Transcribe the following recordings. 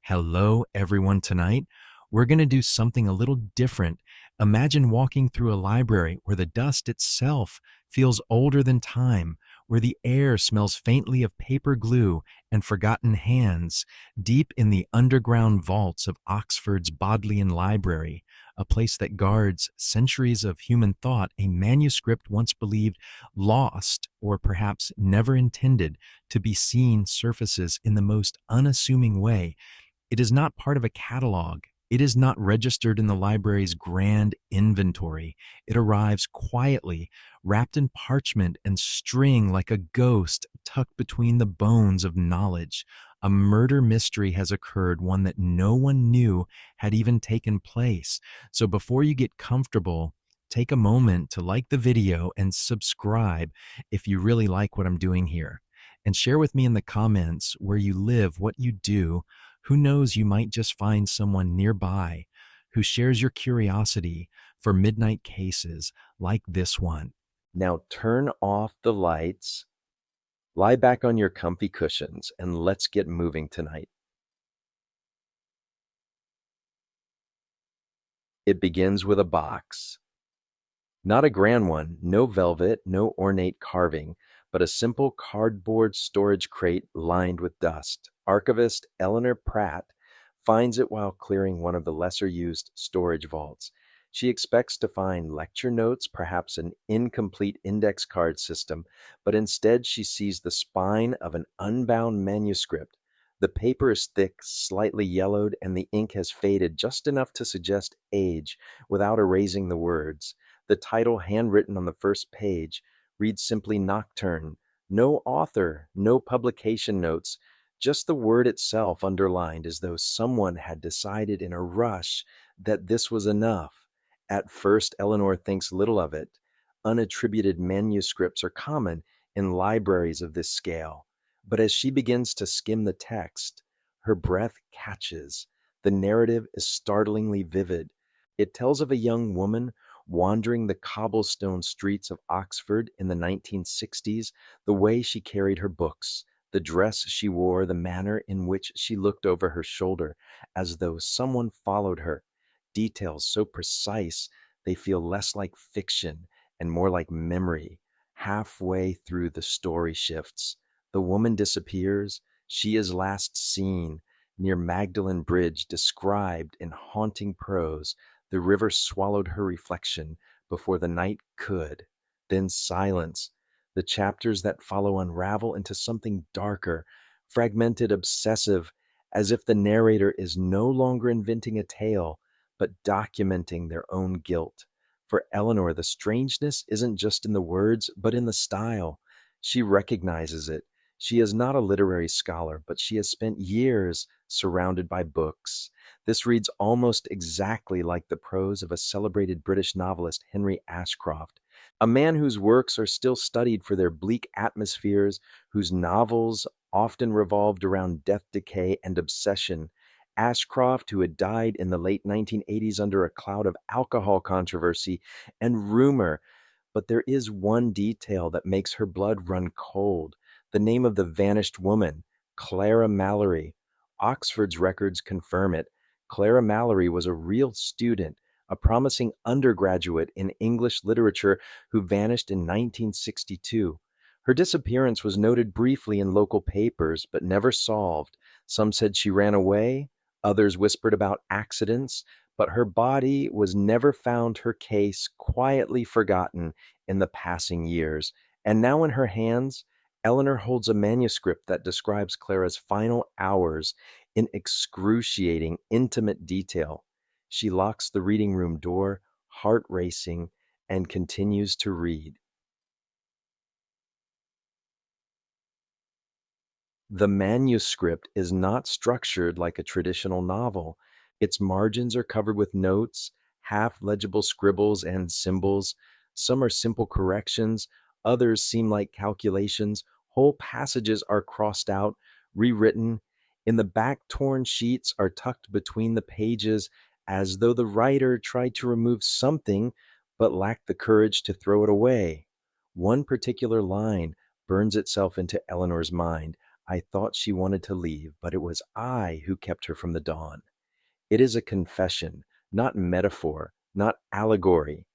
Hello, everyone. Tonight, we're going to do something a little different. Imagine walking through a library where the dust itself feels older than time, where the air smells faintly of paper glue and forgotten hands, deep in the underground vaults of Oxford's Bodleian Library, a place that guards centuries of human thought, a manuscript once believed lost or perhaps never intended to be seen surfaces in the most unassuming way. It is not part of a catalog. It is not registered in the library's grand inventory. It arrives quietly, wrapped in parchment and string like a ghost tucked between the bones of knowledge. A murder mystery has occurred, one that no one knew had even taken place. So before you get comfortable, take a moment to like the video and subscribe if you really like what I'm doing here. And share with me in the comments where you live, what you do. Who knows, you might just find someone nearby who shares your curiosity for midnight cases like this one. Now turn off the lights, lie back on your comfy cushions, and let's get moving tonight. It begins with a box. Not a grand one, no velvet, no ornate carving, but a simple cardboard storage crate lined with dust. Archivist Eleanor Pratt finds it while clearing one of the lesser-used storage vaults. She expects to find lecture notes, perhaps an incomplete index card system, but instead she sees the spine of an unbound manuscript. The paper is thick, slightly yellowed, and the ink has faded just enough to suggest age without erasing the words. The title, handwritten on the first page, reads simply Nocturne. No author, no publication notes, just the word itself underlined, as though someone had decided in a rush that this was enough. At first, Eleanor thinks little of it. Unattributed manuscripts are common in libraries of this scale. But as she begins to skim the text, her breath catches. The narrative is startlingly vivid. It tells of a young woman wandering the cobblestone streets of Oxford in the 1960s, the way she carried her books, the dress she wore, the manner in which she looked over her shoulder, as though someone followed her. Details so precise they feel less like fiction and more like memory. Halfway through, the story shifts. The woman disappears. She is last seen near Magdalen Bridge, described in haunting prose. The river swallowed her reflection before the night could. Then silence. The chapters that follow unravel into something darker, fragmented, obsessive, as if the narrator is no longer inventing a tale, but documenting their own guilt. For Eleanor, the strangeness isn't just in the words, but in the style. She recognizes it. She is not a literary scholar, but she has spent years surrounded by books. This reads almost exactly like the prose of a celebrated British novelist, Henry Ashcroft, a man whose works are still studied for their bleak atmospheres, whose novels often revolved around death, decay, and obsession. Ashcroft, who had died in the late 1980s under a cloud of alcohol controversy and rumor. But there is one detail that makes her blood run cold: the name of the vanished woman, Clara Mallory. Oxford's records confirm it. Clara Mallory was a real student, a promising undergraduate in English literature who vanished in 1962. Her disappearance was noted briefly in local papers, but never solved. Some said she ran away, others whispered about accidents, but her body was never found, her case quietly forgotten in the passing years. And now in her hands, Eleanor holds a manuscript that describes Clara's final hours in excruciating, intimate detail. She locks the reading room door, heart racing, and continues to read. The manuscript is not structured like a traditional novel. Its margins are covered with notes, half-legible scribbles and symbols. Some are simple corrections, others seem like calculations. Whole passages are crossed out, rewritten. In the back, torn sheets are tucked between the pages, as though the writer tried to remove something but lacked the courage to throw it away. One particular line burns itself into Eleanor's mind. I thought she wanted to leave, but it was I who kept her from the dawn. It is a confession, not metaphor, not allegory,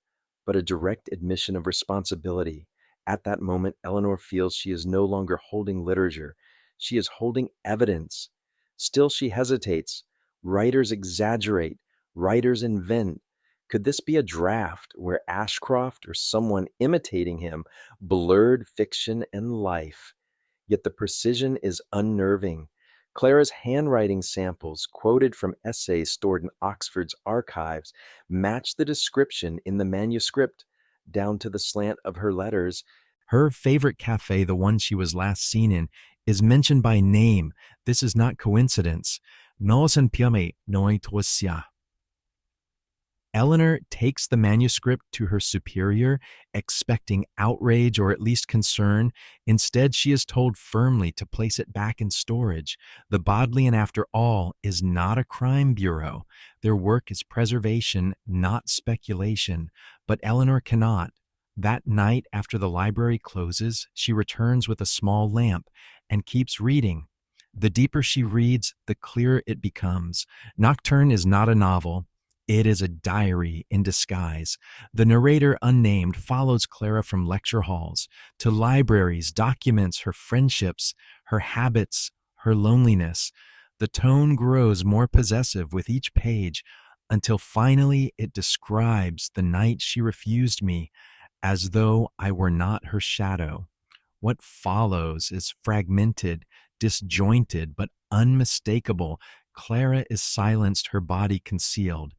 but a direct admission of responsibility. At that moment, Eleanor feels she is no longer holding literature. She is holding evidence. Still, she hesitates. Writers exaggerate, writers invent. Could this be a draft where Ashcroft or someone imitating him blurred fiction and life? Yet the precision is unnerving. Clara's handwriting samples, quoted from essays stored in Oxford's archives, match the description in the manuscript, down to the slant of her letters. Her favorite cafe, the one she was last seen in, is mentioned by name. This is not coincidence. No senpiame noi tosia. Eleanor takes the manuscript to her superior, expecting outrage or at least concern. Instead, she is told firmly to place it back in storage. The Bodleian, after all, is not a crime bureau. Their work is preservation, not speculation. But Eleanor cannot. That night, after the library closes, she returns with a small lamp and keeps reading. The deeper she reads, the clearer it becomes. Nocturne is not a novel. It is a diary in disguise. The narrator, unnamed, follows Clara from lecture halls to libraries, documents her friendships, her habits, her loneliness. The tone grows more possessive with each page until finally it describes the night she refused me as though I were not her shadow. What follows is fragmented, disjointed, but unmistakable. Clara is silenced, her body concealed.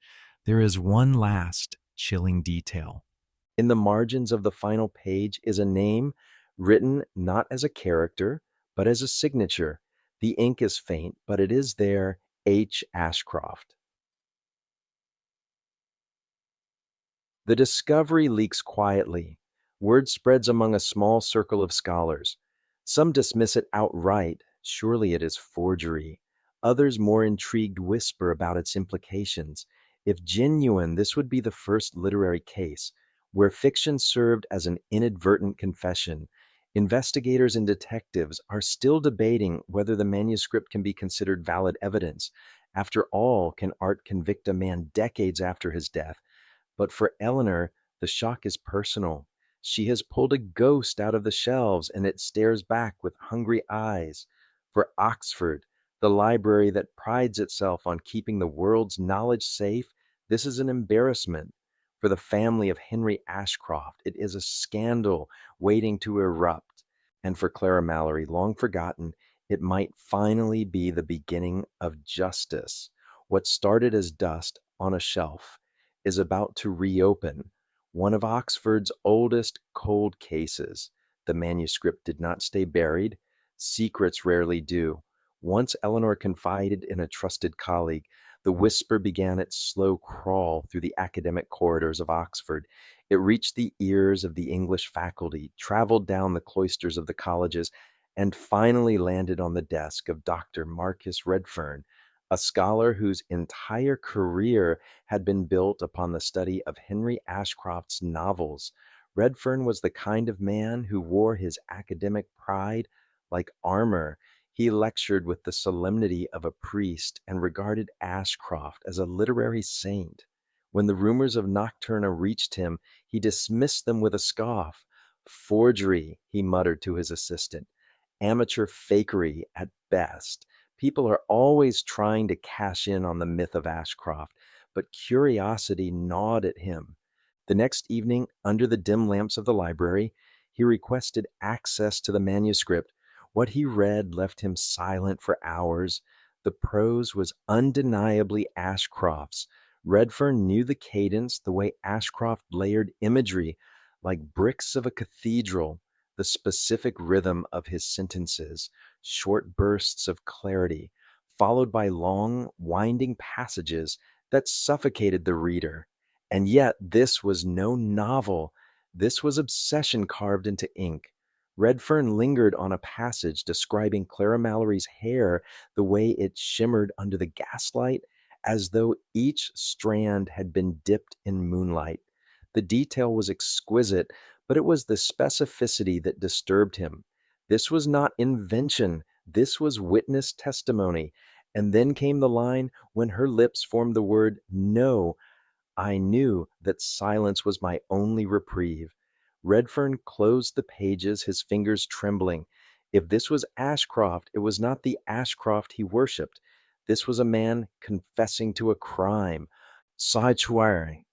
There is one last chilling detail. In the margins of the final page is a name written not as a character, but as a signature. The ink is faint, but it is there, H. Ashcroft. The discovery leaks quietly. Word spreads among a small circle of scholars. Some dismiss it outright. Surely it is forgery. Others, more intrigued, whisper about its implications. If genuine, this would be the first literary case where fiction served as an inadvertent confession. Investigators and detectives are still debating whether the manuscript can be considered valid evidence. After all, can art convict a man decades after his death? But for Eleanor, the shock is personal. She has pulled a ghost out of the shelves and it stares back with hungry eyes. For Oxford, the library that prides itself on keeping the world's knowledge safe, this is an embarrassment. For the family of Henry Ashcroft, it is a scandal waiting to erupt. And for Clara Mallory, long forgotten, it might finally be the beginning of justice. What started as dust on a shelf is about to reopen one of Oxford's oldest cold cases. The manuscript did not stay buried. Secrets rarely do. Once Eleanor confided in a trusted colleague, the whisper began its slow crawl through the academic corridors of Oxford. It reached the ears of the English faculty, traveled down the cloisters of the colleges, and finally landed on the desk of Dr. Marcus Redfern, a scholar whose entire career had been built upon the study of Henry Ashcroft's novels. Redfern was the kind of man who wore his academic pride like armor. He lectured with the solemnity of a priest and regarded Ashcroft as a literary saint. When the rumors of Nocturne reached him, he dismissed them with a scoff. Forgery, he muttered to his assistant. Amateur fakery at best. People are always trying to cash in on the myth of Ashcroft, but curiosity gnawed at him. The next evening, under the dim lamps of the library, he requested access to the manuscript. What he read left him silent for hours. The prose was undeniably Ashcroft's. Redfern knew the cadence, the way Ashcroft layered imagery like bricks of a cathedral, the specific rhythm of his sentences, short bursts of clarity, followed by long, winding passages that suffocated the reader. And yet, this was no novel. This was obsession carved into ink. Redfern lingered on a passage describing Clara Mallory's hair, the way it shimmered under the gaslight, as though each strand had been dipped in moonlight. The detail was exquisite, but it was the specificity that disturbed him. This was not invention. This was witness testimony. And then came the line, when her lips formed the word no, I knew that silence was my only reprieve. Redfern closed the pages, his fingers trembling. If this was Ashcroft, it was not the Ashcroft he worshipped. This was a man confessing to a crime. Sanctuary.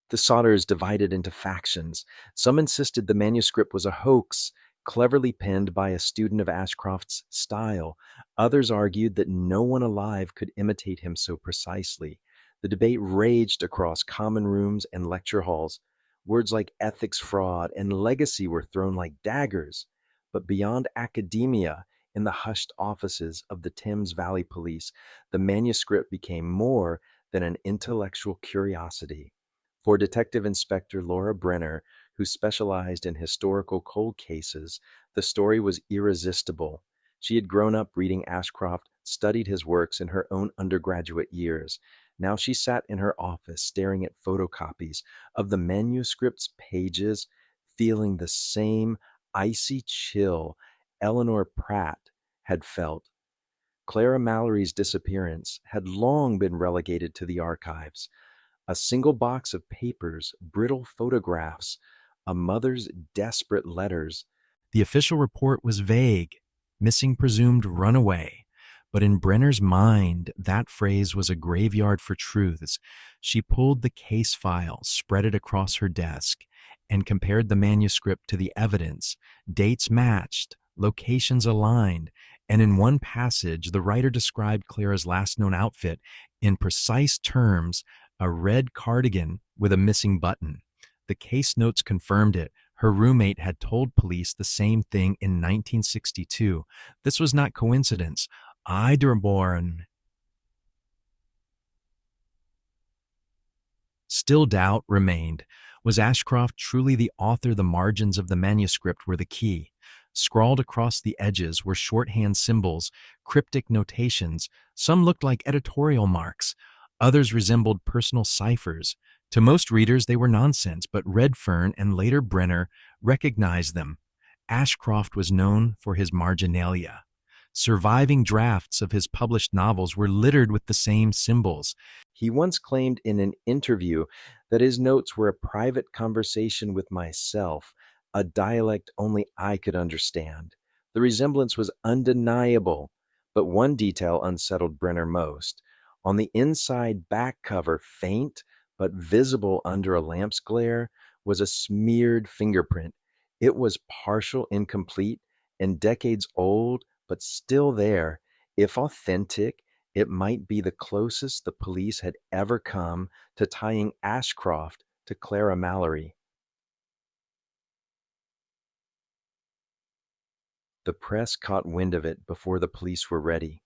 The Sodders divided into factions. Some insisted the manuscript was a hoax, cleverly penned by a student of Ashcroft's style. Others argued that no one alive could imitate him so precisely. The debate raged across common rooms and lecture halls. Words like ethics fraud and legacy were thrown like daggers. But beyond academia, in the hushed offices of the Thames Valley Police, the manuscript became more than an intellectual curiosity. For Detective Inspector Laura Brenner, who specialized in historical cold cases, the story was irresistible. She had grown up reading Ashcroft, studied his works in her own undergraduate years. Now she sat in her office staring at photocopies of the manuscript's pages, feeling the same icy chill Eleanor Pratt had felt. Clara Mallory's disappearance had long been relegated to the archives. A single box of papers, brittle photographs, a mother's desperate letters. The official report was vague, missing presumed runaway. But in Brenner's mind, that phrase was a graveyard for truths. She pulled the case file, spread it across her desk, and compared the manuscript to the evidence. Dates matched, locations aligned, and in one passage, the writer described Clara's last known outfit in precise terms: a red cardigan with a missing button. The case notes confirmed it. Her roommate had told police the same thing in 1962. This was not coincidence. Eiderborn. Still doubt remained. Was Ashcroft truly the author? The margins of the manuscript were the key. Scrawled across the edges were shorthand symbols, cryptic notations. Some looked like editorial marks. Others resembled personal ciphers. To most readers, they were nonsense, but Redfern and later Brenner recognized them. Ashcroft was known for his marginalia. Surviving drafts of his published novels were littered with the same symbols. He once claimed in an interview that his notes were a private conversation with myself, a dialect only I could understand. The resemblance was undeniable, but one detail unsettled Brenner most. On the inside back cover, faint but visible under a lamp's glare, was a smeared fingerprint. It was partial, incomplete, and decades old, but still there. If authentic, it might be the closest the police had ever come to tying Ashcroft to Clara Mallory. The press caught wind of it before the police were ready.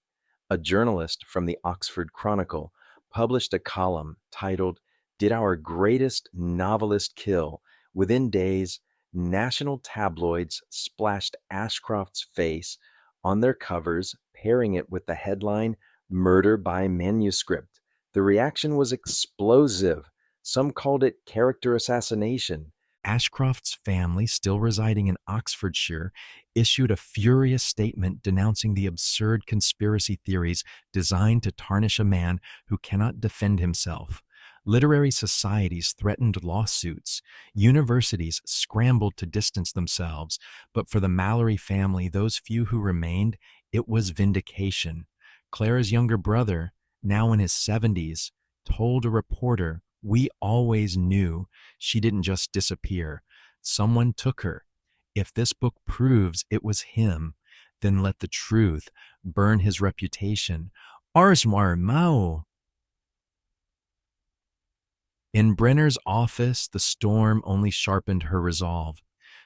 A journalist from the Oxford Chronicle published a column titled, "Did Our Greatest Novelist Kill?" Within days, national tabloids splashed Ashcroft's face on their covers, pairing it with the headline, "Murder by Manuscript." The reaction was explosive. Some called it character assassination. Ashcroft's family, still residing in Oxfordshire, issued a furious statement denouncing the absurd conspiracy theories designed to tarnish a man who cannot defend himself. Literary societies threatened lawsuits. Universities scrambled to distance themselves. But for the Mallory family, those few who remained, it was vindication. Clara's younger brother, now in his 70s, told a reporter, "We always knew she didn't just disappear. Someone took her. If this book proves it was him, then let the truth burn his reputation." Ars Mao. In Brenner's office, the storm only sharpened her resolve.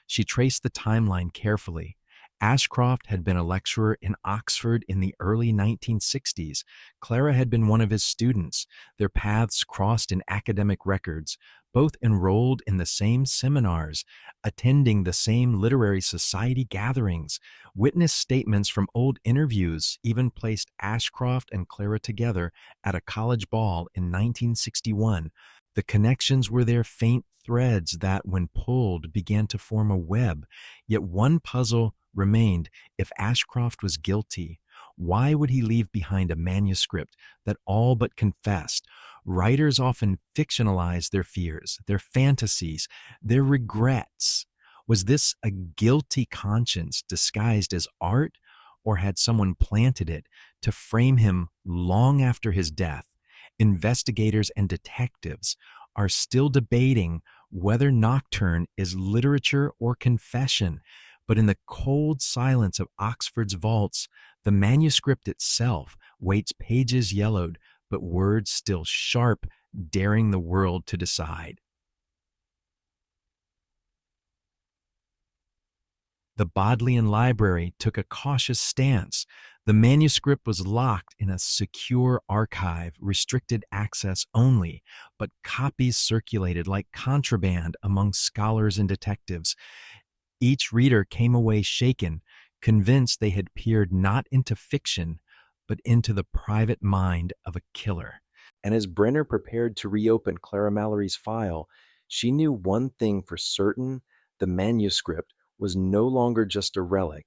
She traced the timeline carefully. Ashcroft had been a lecturer in Oxford in the early 1960s. Clara had been one of his students. Their paths crossed in academic records, both enrolled in the same seminars, attending the same literary society gatherings. Witness statements from old interviews even placed Ashcroft and Clara together at a college ball in 1961. The connections were their faint threads that, when pulled, began to form a web. Yet one puzzle remained. If Ashcroft was guilty, why would he leave behind a manuscript that all but confessed? Writers often fictionalize their fears, their fantasies, their regrets. Was this a guilty conscience disguised as art, or had someone planted it to frame him long after his death? Investigators and detectives are still debating whether Nocturne is literature or confession, but in the cold silence of Oxford's vaults, the manuscript itself waits, pages yellowed, but words still sharp, daring the world to decide. The Bodleian Library took a cautious stance. The manuscript was locked in a secure archive, restricted access only, but copies circulated like contraband among scholars and detectives. Each reader came away shaken, convinced they had peered not into fiction, but into the private mind of a killer. And as Brenner prepared to reopen Clara Mallory's file, she knew one thing for certain: the manuscript was no longer just a relic,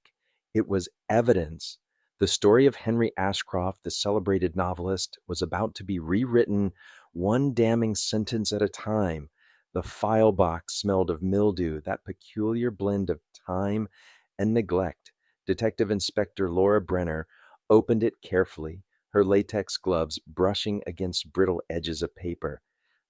it was evidence. The story of Henry Ashcroft, the celebrated novelist, was about to be rewritten, one damning sentence at a time. The file box smelled of mildew, that peculiar blend of time and neglect. Detective Inspector Laura Brenner opened it carefully, her latex gloves brushing against brittle edges of paper.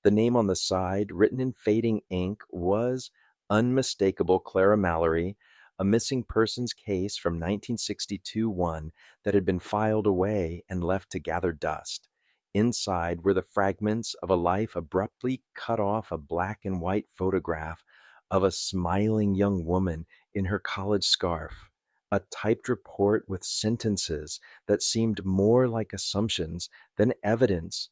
The name on the side, written in fading ink, was unmistakable: Clara Mallory, a missing persons case from 1962 one that had been filed away and left to gather dust. Inside were the fragments of a life abruptly cut off, a black and white photograph of a smiling young woman in her college scarf, a typed report with sentences that seemed more like assumptions than evidence,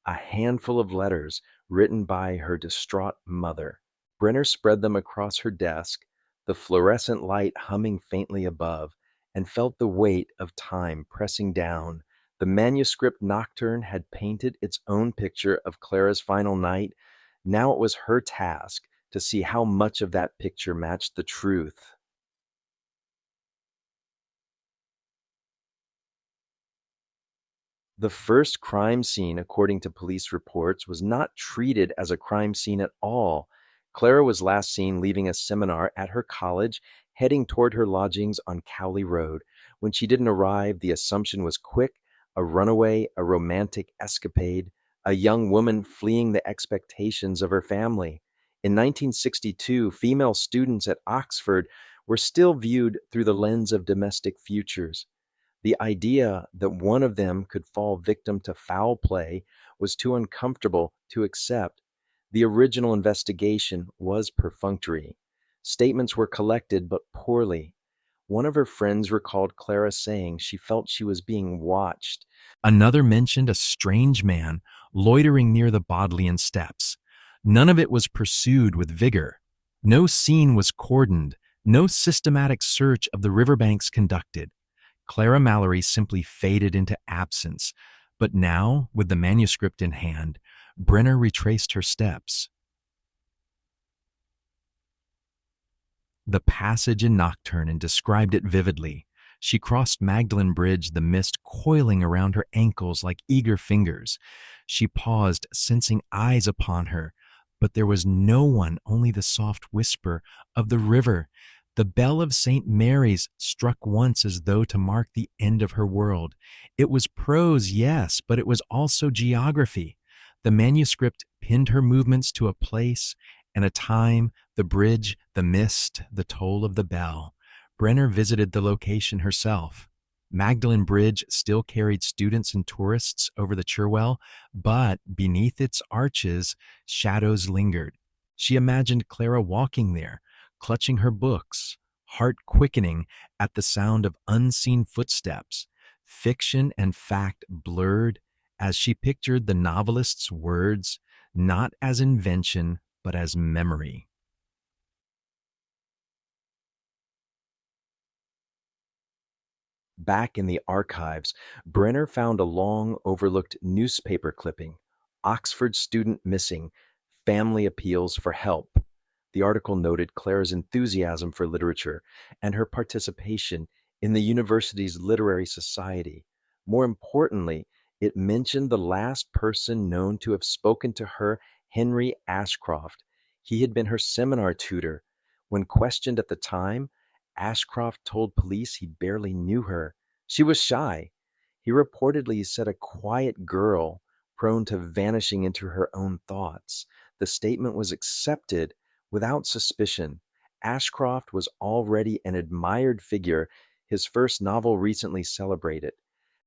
a handful of letters written by her distraught mother. Brenner spread them across her desk, the fluorescent light humming faintly above, and felt the weight of time pressing down. The manuscript Nocturne had painted its own picture of Clara's final night. Now it was her task to see how much of that picture matched the truth. The first crime scene, according to police reports, was not treated as a crime scene at all. Clara was last seen leaving a seminar at her college, heading toward her lodgings on Cowley Road. When she didn't arrive, the assumption was quick: a runaway, a romantic escapade, a young woman fleeing the expectations of her family. In 1962, female students at Oxford were still viewed through the lens of domestic futures. The idea that one of them could fall victim to foul play was too uncomfortable to accept. The original investigation was perfunctory. Statements were collected, but poorly. One of her friends recalled Clara saying she felt she was being watched. Another mentioned a strange man loitering near the Bodleian steps. None of it was pursued with vigor. No scene was cordoned, no systematic search of the riverbanks conducted. Clara Mallory simply faded into absence. But now, with the manuscript in hand, Brenner retraced her steps. The passage in Nocturne and described it vividly. She crossed Magdalen Bridge, the mist coiling around her ankles like eager fingers. She paused, sensing eyes upon her, but there was no one, only the soft whisper of the river. The bell of St. Mary's struck once as though to mark the end of her world. It was prose, yes, but it was also geography. The manuscript pinned her movements to a place and a time: the bridge, the mist, the toll of the bell. Brenner visited the location herself. Magdalen Bridge still carried students and tourists over the Cherwell, but beneath its arches, shadows lingered. She imagined Clara walking there, clutching her books, heart quickening at the sound of unseen footsteps. Fiction and fact blurred as she pictured the novelist's words, not as invention, but as memory. Back in the archives, Brenner found a long overlooked newspaper clipping: Oxford student missing, family appeals for help. The article noted Clara's enthusiasm for literature and her participation in the university's literary society. More importantly, it mentioned the last person known to have spoken to her, Henry Ashcroft. He had been her seminar tutor. When questioned at the time, Ashcroft told police he barely knew her. She was shy. He reportedly said a quiet girl prone to vanishing into her own thoughts. The statement was accepted without suspicion. Ashcroft was already an admired figure, his first novel recently celebrated.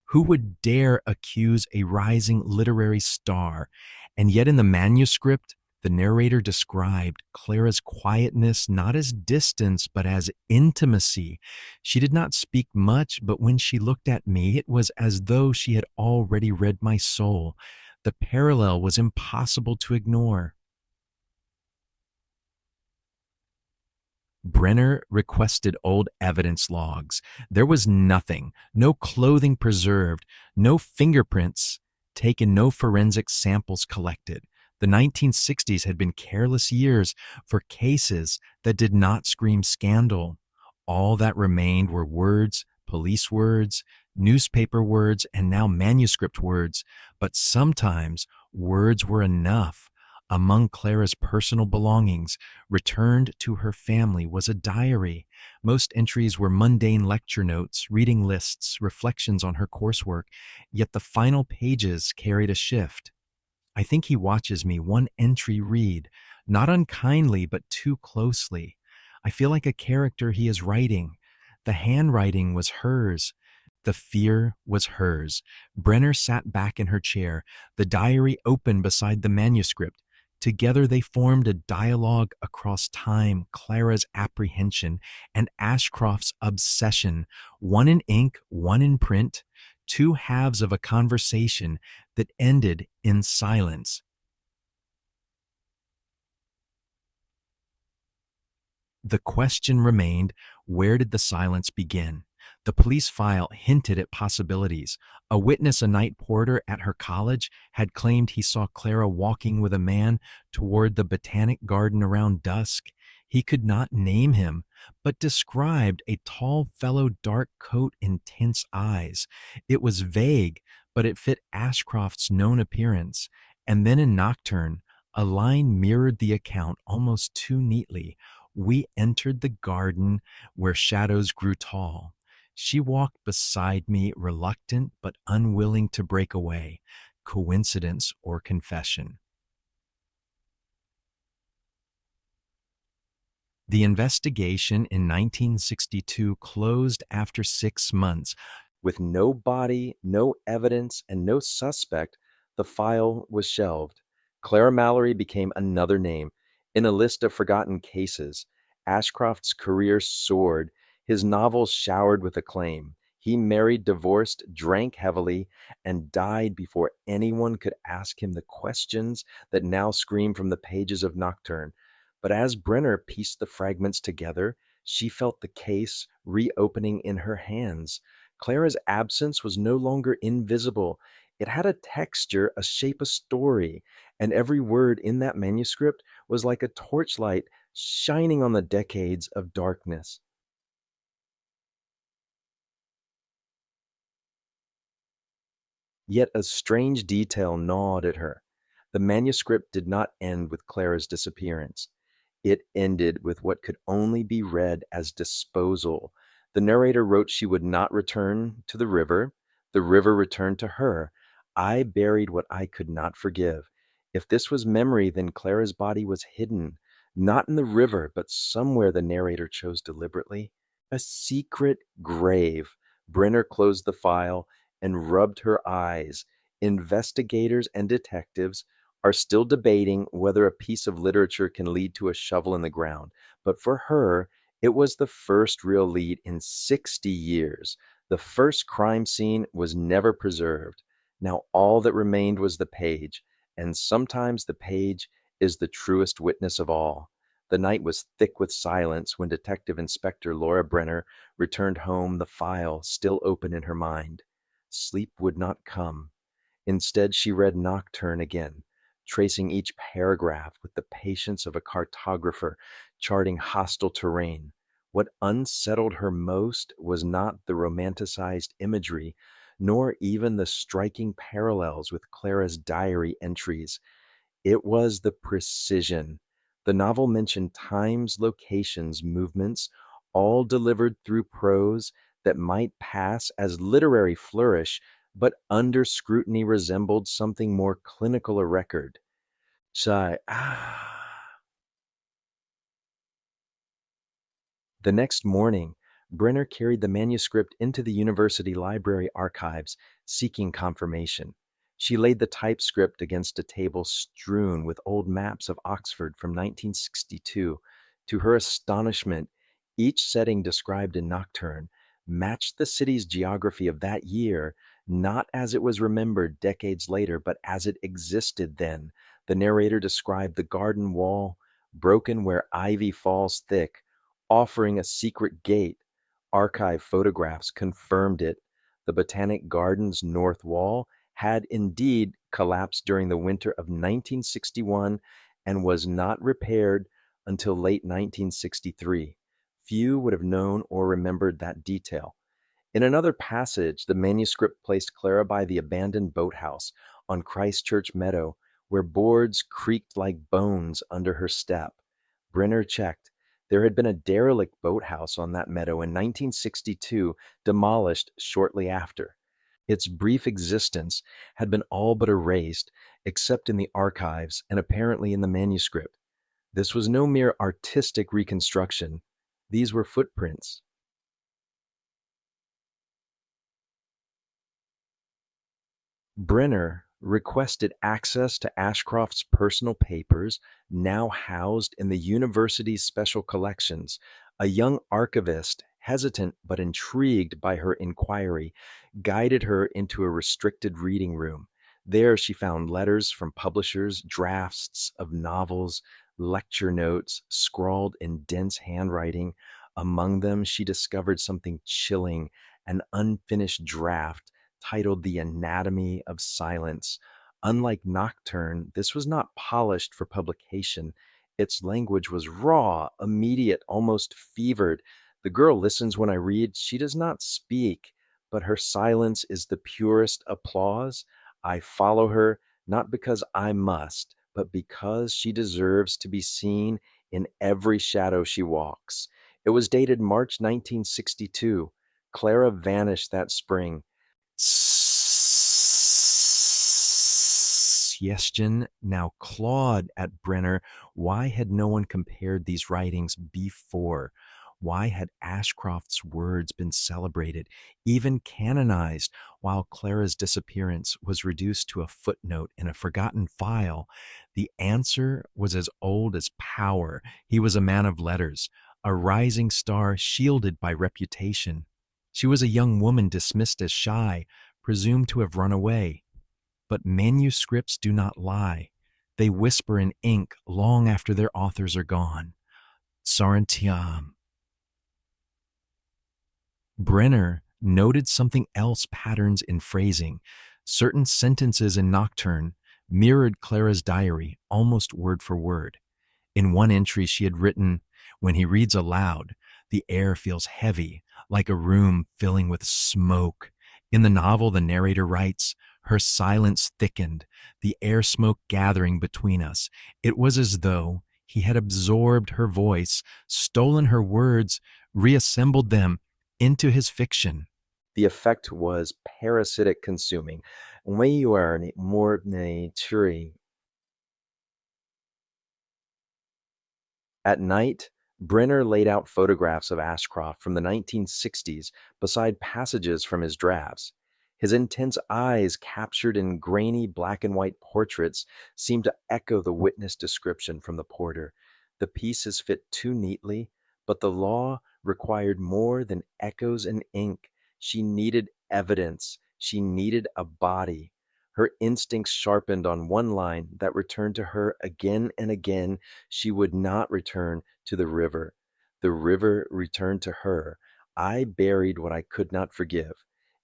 Who would dare accuse a rising literary star? And yet, in the manuscript, the narrator described Clara's quietness not as distance, but as intimacy. She did not speak much, but when she looked at me, it was as though she had already read my soul. The parallel was impossible to ignore. Brenner requested old evidence logs. There was nothing, no clothing preserved, no fingerprints taken, no forensic samples collected. The 1960s had been careless years for cases that did not scream scandal. All that remained were words, police words, newspaper words, and now manuscript words. But sometimes words were enough. Among Clara's personal belongings, returned to her family, was a diary. Most entries were mundane lecture notes, reading lists, reflections on her coursework, yet the final pages carried a shift. I think he watches me one entry read, not unkindly, but too closely. I feel like a character he is writing. The handwriting was hers. The fear was hers. Brenner sat back in her chair, the diary open beside the manuscript. Together they formed a dialogue across time, Clara's apprehension and Ashcroft's obsession, one in ink, one in print, two halves of a conversation that ended in silence. The question remained, where did the silence begin? The police file hinted at possibilities. A witness, a night porter at her college, had claimed he saw Clara walking with a man toward the botanic garden around dusk. He could not name him, but described a tall fellow, dark coat, intense eyes. It was vague, but it fit Ashcroft's known appearance. And then in Nocturne, a line mirrored the account almost too neatly. We entered the garden where shadows grew tall. She walked beside me, reluctant but unwilling to break away. Coincidence or confession? The investigation in 1962 closed after 6 months. With no body, no evidence, and no suspect, the file was shelved. Clara Mallory became another name in a list of forgotten cases. Ashcroft's career soared, his novels showered with acclaim. He married, divorced, drank heavily, and died before anyone could ask him the questions that now scream from the pages of Nocturne. But as Brenner pieced the fragments together, she felt the case reopening in her hands. Clara's absence was no longer invisible. It had a texture, a shape, a story, and every word in that manuscript was like a torchlight shining on the decades of darkness. Yet a strange detail gnawed at her. The manuscript did not end with Clara's disappearance. It ended with what could only be read as disposal. The narrator wrote she would not return to the river. The river returned to her. I buried what I could not forgive. If this was memory, then Clara's body was hidden, not in the river, but somewhere the narrator chose deliberately. A secret grave. Brenner closed the file and rubbed her eyes. Investigators and detectives are still debating whether a piece of literature can lead to a shovel in the ground. But for her, it was the first real lead in 60 years. The first crime scene was never preserved. Now all that remained was the page, and sometimes the page is the truest witness of all. The night was thick with silence when Detective Inspector Laura Brenner returned home, the file still open in her mind. Sleep would not come. Instead, she read Nocturne again, tracing each paragraph with the patience of a cartographer charting hostile terrain. What unsettled her most was not the romanticized imagery, nor even the striking parallels with Clara's diary entries. It was the precision. The novel mentioned times, locations, movements, all delivered through prose that might pass as literary flourish, but under scrutiny resembled something more clinical a record. Sigh. The next morning, Brenner carried the manuscript into the university library archives, seeking confirmation. She laid the typescript against a table strewn with old maps of Oxford from 1962. To her astonishment, each setting described in Nocturne matched the city's geography of that year, not as it was remembered decades later, but as it existed then. The narrator described the garden wall, broken where ivy falls thick, offering a secret gate. Archive photographs confirmed it. The Botanic Gardens north wall had indeed collapsed during the winter of 1961 and was not repaired until late 1963. Few would have known or remembered that detail. In another passage, the manuscript placed Clara by the abandoned boathouse on Christchurch Meadow, where boards creaked like bones under her step. Brenner checked. There had been a derelict boathouse on that meadow in 1962, demolished shortly after. Its brief existence had been all but erased, except in the archives and apparently in the manuscript. This was no mere artistic reconstruction. These were footprints. Brenner requested access to Ashcroft's personal papers, now housed in the university's special collections. A young archivist, hesitant but intrigued by her inquiry, guided her into a restricted reading room. There she found letters from publishers, drafts of novels, lecture notes scrawled in dense handwriting. Among them, she discovered something chilling, an unfinished draft titled The Anatomy of Silence. Unlike Nocturne, this was not polished for publication. Its language was raw, immediate, almost fevered. The girl listens when I read. She does not speak, but her silence is the purest applause. I follow her, not because I must, but because she deserves to be seen in every shadow she walks. It was dated March 1962. Clara vanished that spring. Suggestion now clawed at Brenner. Why had no one compared these writings before? Why had Ashcroft's words been celebrated, even canonized, while Clara's disappearance was reduced to a footnote in a forgotten file? The answer was as old as power. He was a man of letters, a rising star shielded by reputation. She was a young woman dismissed as shy, presumed to have run away. But manuscripts do not lie. They whisper in ink long after their authors are gone. Sarantiam. Brenner noted something else: patterns in phrasing. Certain sentences in Nocturne mirrored Clara's diary almost word for word. In one entry, she had written, "When he reads aloud, the air feels heavy, like a room filling with smoke." In the novel, the narrator writes, "Her silence thickened, the air smoke gathering between us. It was as though he had absorbed her voice, stolen her words, reassembled them into his fiction." The effect was parasitic consuming. When you are more nature. At night, Brenner laid out photographs of Ashcroft from the 1960s beside passages from his drafts. His intense eyes, captured in grainy black and white portraits, seemed to echo the witness description from the porter. The pieces fit too neatly, but the law required more than echoes and ink. She needed evidence. She needed a body. Her instincts sharpened on one line that returned to her again and again. She would not return to the river. The river returned to her. I buried what I could not forgive.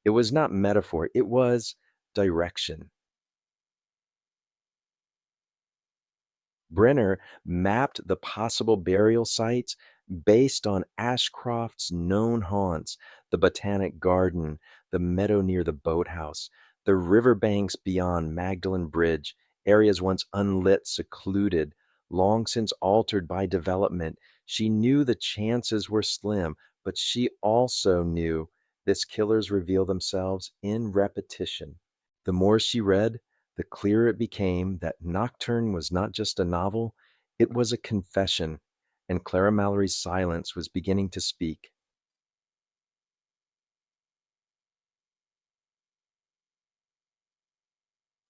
It was not metaphor, it was direction. Brenner mapped the possible burial sites based on Ashcroft's known haunts: the Botanic Garden, the meadow near the boathouse, the riverbanks beyond Magdalen Bridge, areas once unlit, secluded, long since altered by development. She knew the chances were slim, but she also knew this killers reveal themselves in repetition. The more she read, the clearer it became that Nocturne was not just a novel, it was a confession, and Clara Mallory's silence was beginning to speak.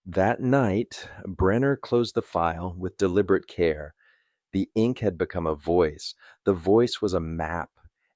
That night, Brenner closed the file with deliberate care. The ink had become a voice. The voice was a map,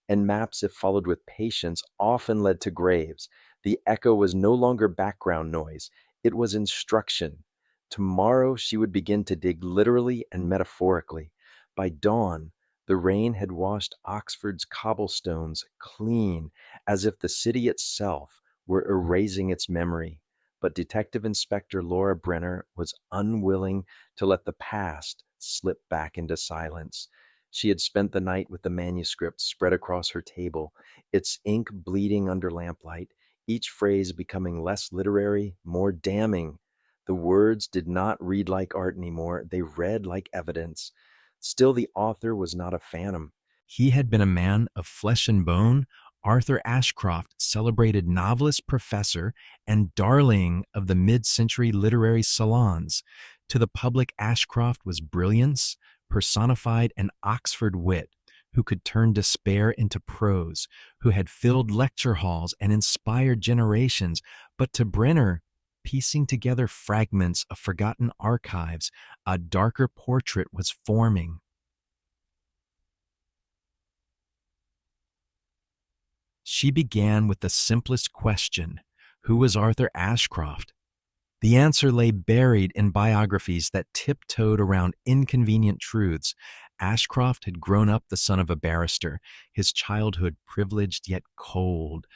and maps, if followed with patience, often led to graves. The echo was no longer background noise, it was instruction. Tomorrow she would begin to dig literally and metaphorically. By dawn, the rain had washed Oxford's cobblestones clean, as if the city itself were erasing its memory. But Detective Inspector Laura Brenner was unwilling to let the past slip back into silence. She had spent the night with the manuscript spread across her table, its ink bleeding under lamplight, each phrase becoming less literary, more damning. The words did not read like art anymore, they read like evidence. Still, the author was not a phantom. He had been a man of flesh and bone, Arthur Ashcroft, celebrated novelist, professor, and darling of the mid-century literary salons. To the public, Ashcroft was brilliance, personified an Oxford wit, who could turn despair into prose, who had filled lecture halls and inspired generations. But to Brenner, piecing together fragments of forgotten archives, a darker portrait was forming. She began with the simplest question: who was Arthur Ashcroft? The answer lay buried in biographies that tiptoed around inconvenient truths. Ashcroft had grown up the son of a barrister, his childhood privileged yet cold.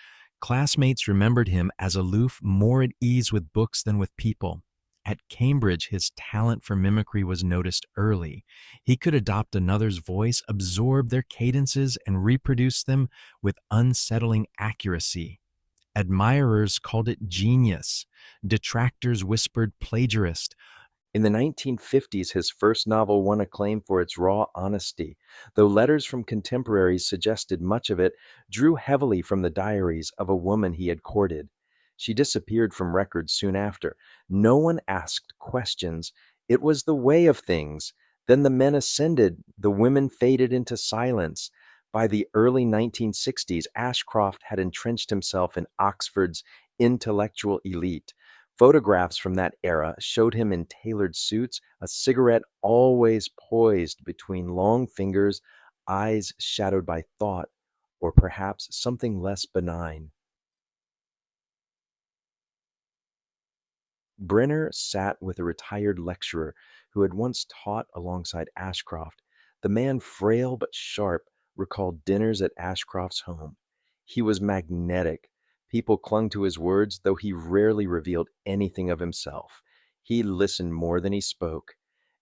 Classmates remembered him as aloof, more at ease with books than with people. At Cambridge, his talent for mimicry was noticed early. He could adopt another's voice, absorb their cadences, and reproduce them with unsettling accuracy. Admirers called it genius. Detractors whispered plagiarist. In the 1950s, his first novel won acclaim for its raw honesty, though letters from contemporaries suggested much of it drew heavily from the diaries of a woman he had courted. She disappeared from records soon after. No one asked questions. It was the way of things. Then the men ascended, the women faded into silence. By the early 1960s, Ashcroft had entrenched himself in Oxford's intellectual elite. Photographs from that era showed him in tailored suits, a cigarette always poised between long fingers, eyes shadowed by thought, or perhaps something less benign. Brenner sat with a retired lecturer who had once taught alongside Ashcroft. The man, frail but sharp, recalled dinners at Ashcroft's home. He was magnetic. People clung to his words, though he rarely revealed anything of himself. He listened more than he spoke.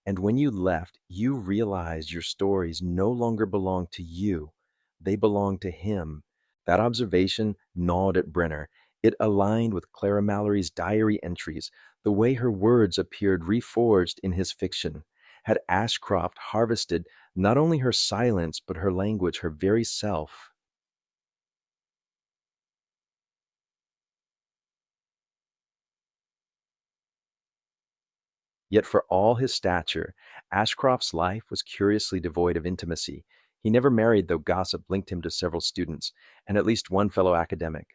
And when you left, you realized your stories no longer belonged to you. They belonged to him. That observation gnawed at Brenner. It aligned with Clara Mallory's diary entries, the way her words appeared reforged in his fiction. Had Ashcroft harvested not only her silence, but her language, her very self? Yet for all his stature, Ashcroft's life was curiously devoid of intimacy. He never married, though gossip linked him to several students and at least one fellow academic.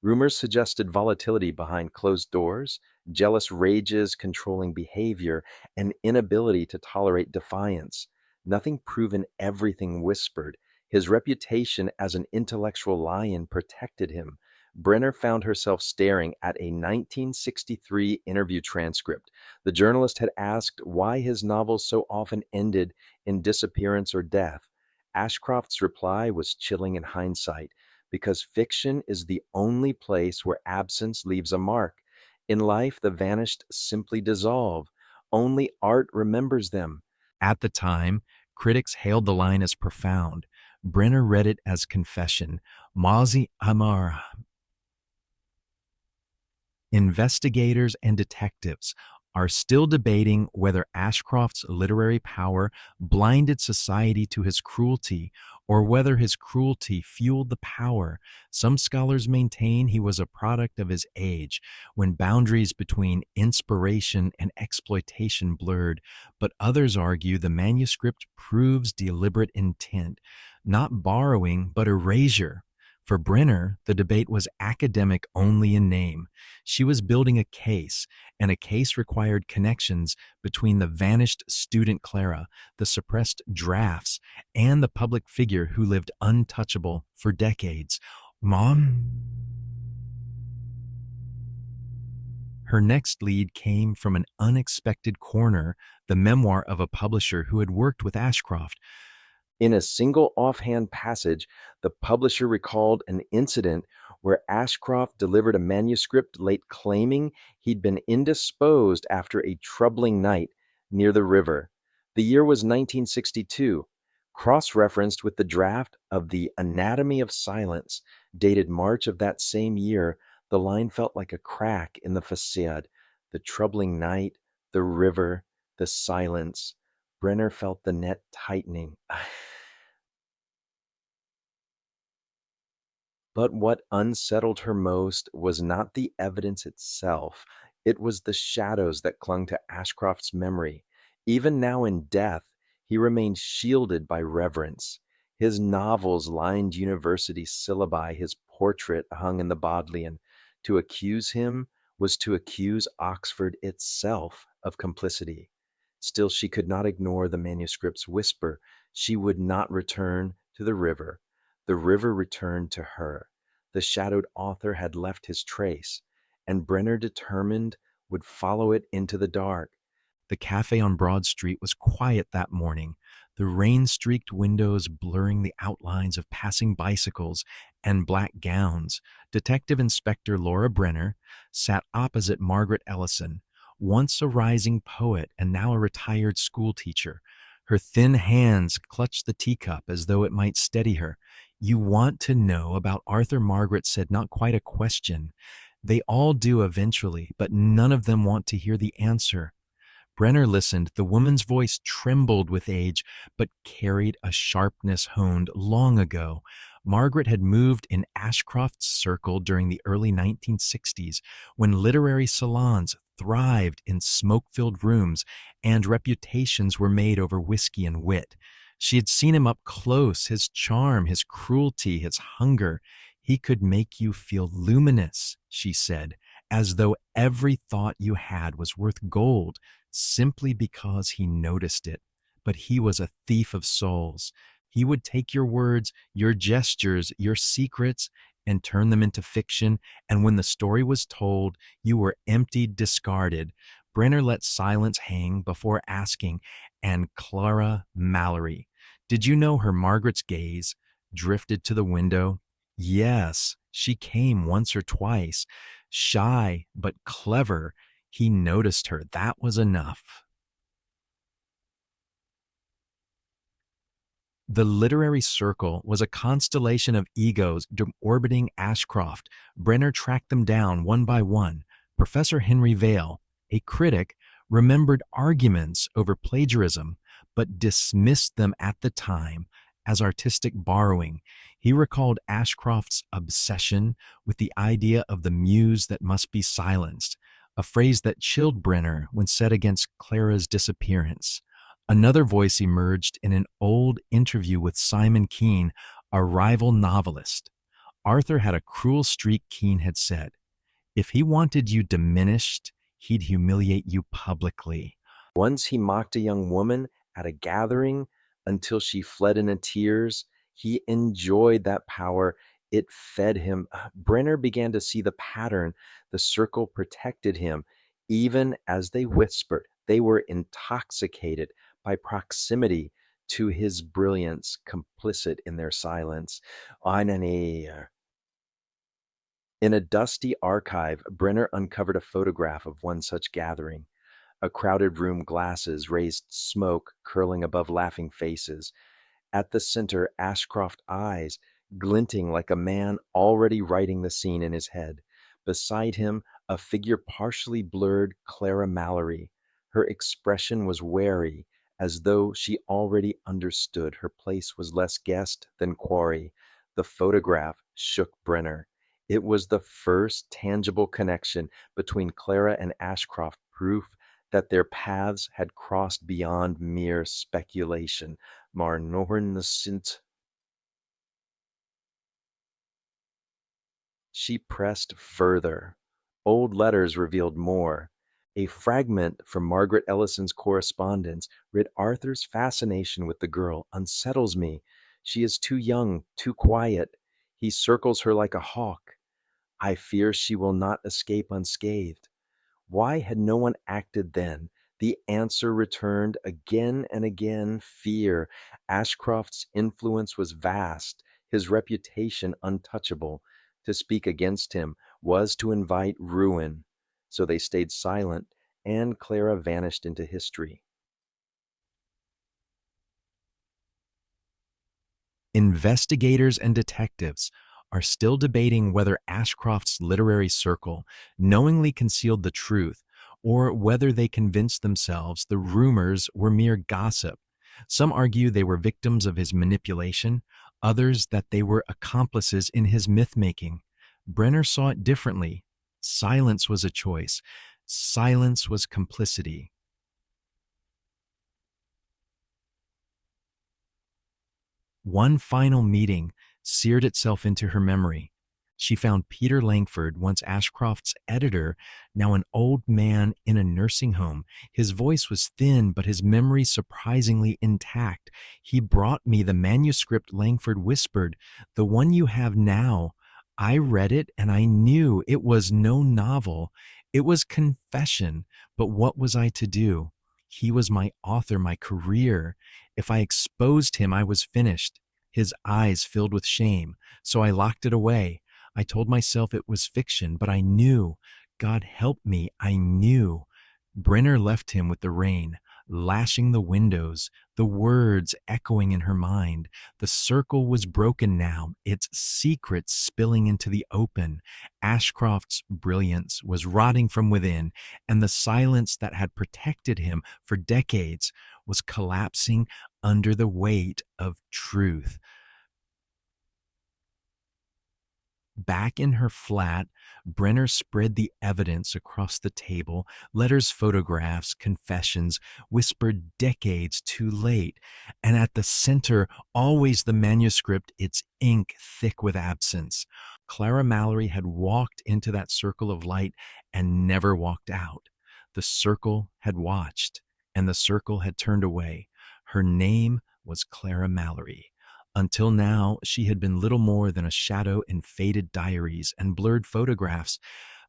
Rumors suggested volatility behind closed doors, jealous rages controlling behavior, and inability to tolerate defiance. Nothing proven, everything whispered. His reputation as an intellectual lion protected him. Brenner found herself staring at a 1963 interview transcript. The journalist had asked why his novels so often ended in disappearance or death. Ashcroft's reply was chilling in hindsight: because fiction is the only place where absence leaves a mark. In life, the vanished simply dissolve. Only art remembers them. At the time, critics hailed the line as profound. Brenner read it as confession. Mazi Amar. Investigators and detectives are still debating whether Ashcroft's literary power blinded society to his cruelty or whether his cruelty fueled the power. Some scholars maintain he was a product of his age, when boundaries between inspiration and exploitation blurred, but others argue the manuscript proves deliberate intent, not borrowing, but erasure. For Brenner, the debate was academic only in name. She was building a case, and a case required connections between the vanished student Clara, the suppressed drafts, and the public figure who lived untouchable for decades. Mom? Her next lead came from an unexpected corner, the memoir of a publisher who had worked with Ashcroft. In a single offhand passage, the publisher recalled an incident where Ashcroft delivered a manuscript late, claiming he'd been indisposed after a troubling night near the river. The year was 1962. Cross referenced with the draft of The Anatomy of Silence, dated March of that same year, the line felt like a crack in the facade. The troubling night, the river, the silence. Brenner felt the net tightening. But what unsettled her most was not the evidence itself, it was the shadows that clung to Ashcroft's memory. Even now in death, he remained shielded by reverence. His novels lined university syllabi, his portrait hung in the Bodleian. To accuse him was to accuse Oxford itself of complicity. Still, she could not ignore the manuscript's whisper. She would not return to the river. The river returned to her. The shadowed author had left his trace, and Brenner determined would follow it into the dark. The cafe on Broad Street was quiet that morning, the rain-streaked windows blurring the outlines of passing bicycles and black gowns. Detective Inspector Laura Brenner sat opposite Margaret Ellison, once a rising poet and now a retired schoolteacher. Her thin hands clutched the teacup as though it might steady her. "You want to know about Arthur?" Margaret said, not quite a question. "They all do eventually, but none of them want to hear the answer." Brenner listened. The woman's voice trembled with age, but carried a sharpness honed long ago. Margaret had moved in Ashcroft's circle during the early 1960s, when literary salons thrived in smoke-filled rooms and reputations were made over whiskey and wit. She had seen him up close, his charm, his cruelty, his hunger. "He could make you feel luminous," she said, "as though every thought you had was worth gold, simply because he noticed it. But he was a thief of souls. He would take your words, your gestures, your secrets, and turn them into fiction, and when the story was told, you were emptied, discarded." Brenner let silence hang before asking, "And Clara Mallory, did you know her?" Margaret's gaze drifted to the window. "Yes, she came once or twice. Shy, but clever. He noticed her. That was enough." The literary circle was a constellation of egos orbiting Ashcroft. Brenner tracked them down one by one. Professor Henry Vale, a critic, remembered arguments over plagiarism, but dismissed them at the time as artistic borrowing. He recalled Ashcroft's obsession with the idea of the muse that must be silenced, a phrase that chilled Brenner when set against Clara's disappearance. Another voice emerged in an old interview with Simon Keene, a rival novelist. Arthur had a cruel streak, Keene had said. If he wanted you diminished, he'd humiliate you publicly. Once he mocked a young woman at a gathering until she fled in tears. He enjoyed that power. It fed him. Brenner began to see the pattern. The circle protected him. Even as they whispered, they were intoxicated by proximity to his brilliance, complicit in their silence. In a dusty archive, Brenner uncovered a photograph of one such gathering. A crowded room, glasses raised smoke curling above laughing faces. At the center, Ashcroft's eyes, glinting like a man already writing the scene in his head. Beside him, a figure partially blurred, Clara Mallory. Her expression was wary, as though she already understood her place was less guest than quarry. The photograph shook Brenner. It was the first tangible connection between Clara and Ashcroft, proof that their paths had crossed beyond mere speculation. Maar Nornisint. She pressed further. Old letters revealed more. A fragment from Margaret Ellison's correspondence read, Arthur's fascination with the girl unsettles me. She is too young, too quiet. He circles her like a hawk. I fear she will not escape unscathed. Why had no one acted then? The answer returned again and again, fear. Ashcroft's influence was vast, his reputation untouchable. To speak against him was to invite ruin. So they stayed silent, and Clara vanished into history. Investigators and detectives are still debating whether Ashcroft's literary circle knowingly concealed the truth or whether they convinced themselves the rumors were mere gossip. Some argue they were victims of his manipulation, others that they were accomplices in his myth-making. Brenner saw it differently. Silence was a choice. Silence was complicity. One final meeting seared itself into her memory. She found Peter Langford, once Ashcroft's editor, now an old man in a nursing home. His voice was thin, but his memory surprisingly intact. He brought me the manuscript Langford whispered, the one you have now. I read it and I knew it was no novel. It was confession, but what was I to do? He was my author, my career. If I exposed him, I was finished. His eyes filled with shame, so I locked it away. I told myself it was fiction, but I knew. God help me, I knew. Brenner left him with the rain, lashing the windows, the words echoing in her mind. The circle was broken now, its secrets spilling into the open. Ashcroft's brilliance was rotting from within, and the silence that had protected him for decades was collapsing under the weight of truth. Back in her flat, Brenner spread the evidence across the table, letters, photographs, confessions, whispered decades too late. And at the center, always the manuscript, its ink thick with absence. Clara Mallory had walked into that circle of light and never walked out. The circle had watched, and the circle had turned away. Her name was Clara Mallory. Until now, she had been little more than a shadow in faded diaries and blurred photographs.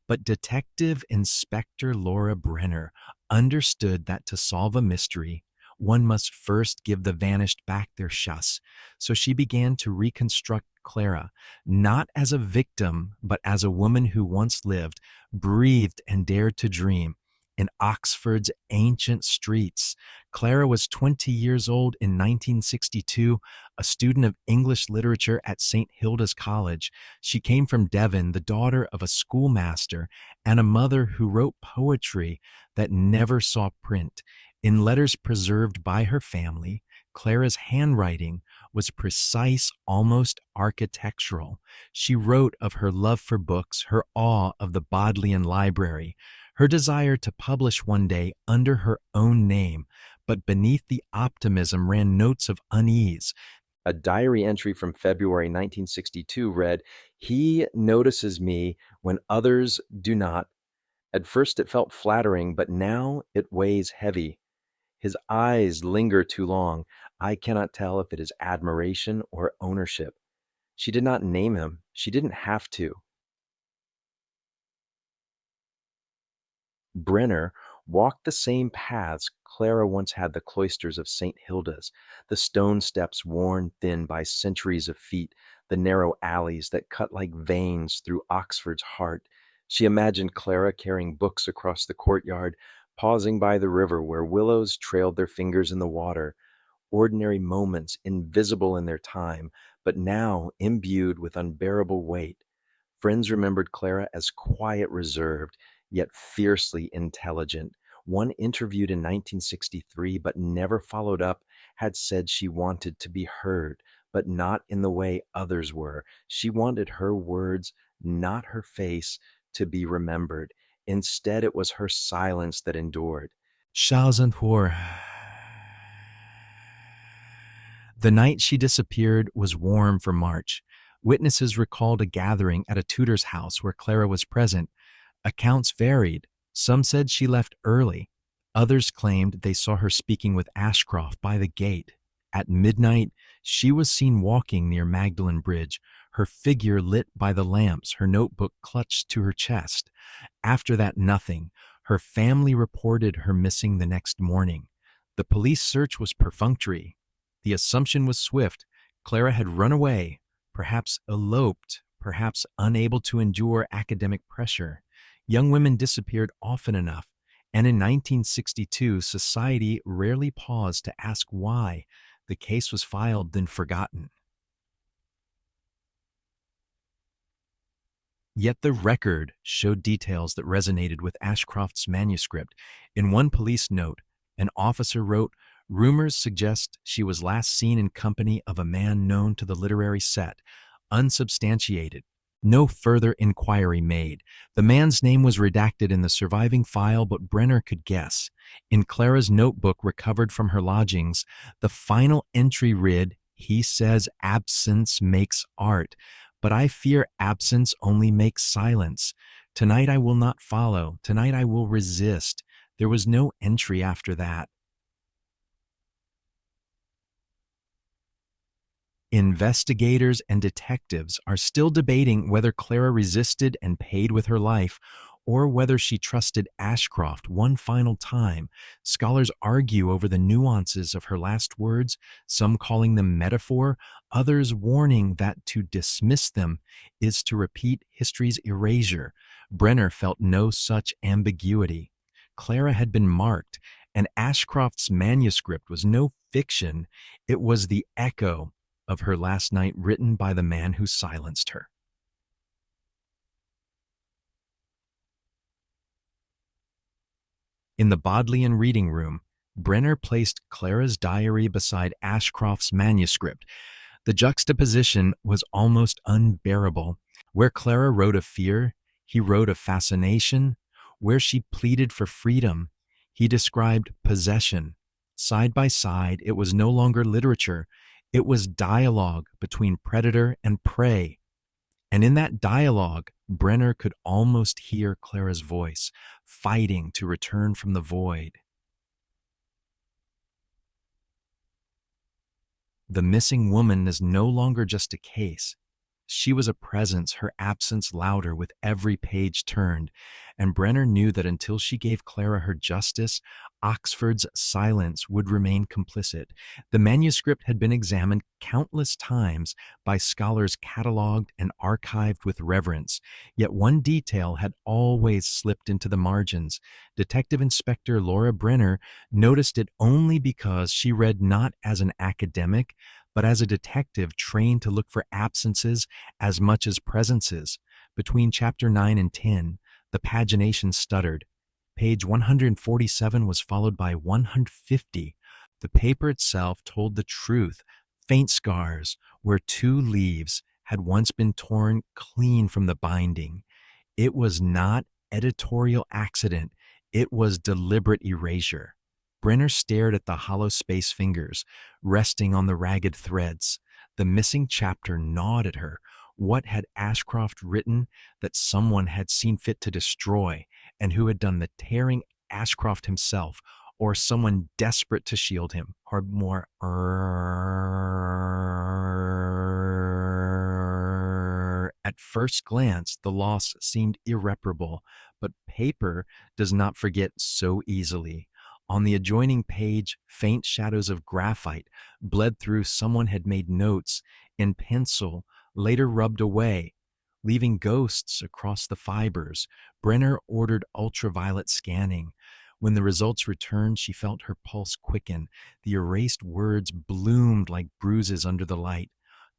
But Detective Inspector Laura Brenner understood that to solve a mystery, one must first give the vanished back their chasse. So she began to reconstruct Clara, not as a victim, but as a woman who once lived, breathed, and dared to dream. In Oxford's ancient streets, Clara was 20 years old in 1962, a student of English literature at St. Hilda's College. She came from Devon, the daughter of a schoolmaster and a mother who wrote poetry that never saw print. In letters preserved by her family, Clara's handwriting was precise, almost architectural. She wrote of her love for books, her awe of the Bodleian Library, her desire to publish one day under her own name, but beneath the optimism ran notes of unease. A diary entry from February 1962 read, He notices me when others do not. At first it felt flattering, but now it weighs heavy. His eyes linger too long. I cannot tell if it is admiration or ownership. She did not name him. She didn't have to. Brenner walked the same paths Clara once had the cloisters of St. Hilda's, the stone steps worn thin by centuries of feet, the narrow alleys that cut like veins through Oxford's heart. She imagined Clara carrying books across the courtyard, pausing by the river where willows trailed their fingers in the water, ordinary moments invisible in their time, but now imbued with unbearable weight. Friends remembered Clara as quiet, reserved, yet fiercely intelligent. One interviewed in 1963 but never followed up had said she wanted to be heard, but not in the way others were. She wanted her words, not her face, to be remembered. Instead, it was her silence that endured. Charles and Poor. The night she disappeared was warm for March. Witnesses recalled a gathering at a tutor's house where Clara was present. Accounts varied. Some said she left early. Others claimed they saw her speaking with Ashcroft by the gate. At midnight, she was seen walking near Magdalen Bridge, her figure lit by the lamps, her notebook clutched to her chest. After that, nothing. Her family reported her missing the next morning. The police search was perfunctory. The assumption was swift. Clara had run away, perhaps eloped, perhaps unable to endure academic pressure. Young women disappeared often enough, and in 1962, society rarely paused to ask why. The case was filed, then forgotten. Yet the record showed details that resonated with Ashcroft's manuscript. In one police note, an officer wrote, "Rumors suggest she was last seen in company of a man known to the literary set, unsubstantiated. No further inquiry made. The man's name was redacted in the surviving file, but Brenner could guess. In Clara's notebook recovered from her lodgings, the final entry read, 'He says absence makes art, but I fear absence only makes silence. Tonight I will not follow. Tonight I will resist.' There was no entry after that." Investigators and detectives are still debating whether Clara resisted and paid with her life, or whether she trusted Ashcroft one final time. Scholars argue over the nuances of her last words, some calling them metaphor, others warning that to dismiss them is to repeat history's erasure. Brenner felt no such ambiguity. Clara had been marked, and Ashcroft's manuscript was no fiction. It was the echo of her last night, written by the man who silenced her. In the Bodleian reading room, Brenner placed Clara's diary beside Ashcroft's manuscript. The juxtaposition was almost unbearable. Where Clara wrote of fear, he wrote of fascination. Where she pleaded for freedom, he described possession. Side by side, it was no longer literature. It was dialogue between predator and prey. And in that dialogue, Brenner could almost hear Clara's voice, fighting to return from the void. The missing woman is no longer just a case. She was a presence, her absence louder with every page turned, and Brenner knew that until she gave Clara her justice, Oxford's silence would remain complicit. The manuscript had been examined countless times by scholars, catalogued and archived with reverence, yet one detail had always slipped into the margins. Detective Inspector Laura Brenner noticed it only because she read not as an academic, but as a detective trained to look for absences as much as presences. Between chapter 9 and 10, the pagination stuttered. Page 147 was followed by 150. The paper itself told the truth. Faint scars where two leaves had once been torn clean from the binding. It was not editorial accident. It was deliberate erasure. Brenner stared at the hollow space fingers, resting on the ragged threads. The missing chapter gnawed at her. What had Ashcroft written that someone had seen fit to destroy, and who had done the tearing? Ashcroft himself, or someone desperate to shield him, or more. At first glance, the loss seemed irreparable, but paper does not forget so easily. On the adjoining page, faint shadows of graphite bled through. Someone had made notes in pencil, later rubbed away, leaving ghosts across the fibers. Brenner ordered ultraviolet scanning. When the results returned, she felt her pulse quicken. The erased words bloomed like bruises under the light.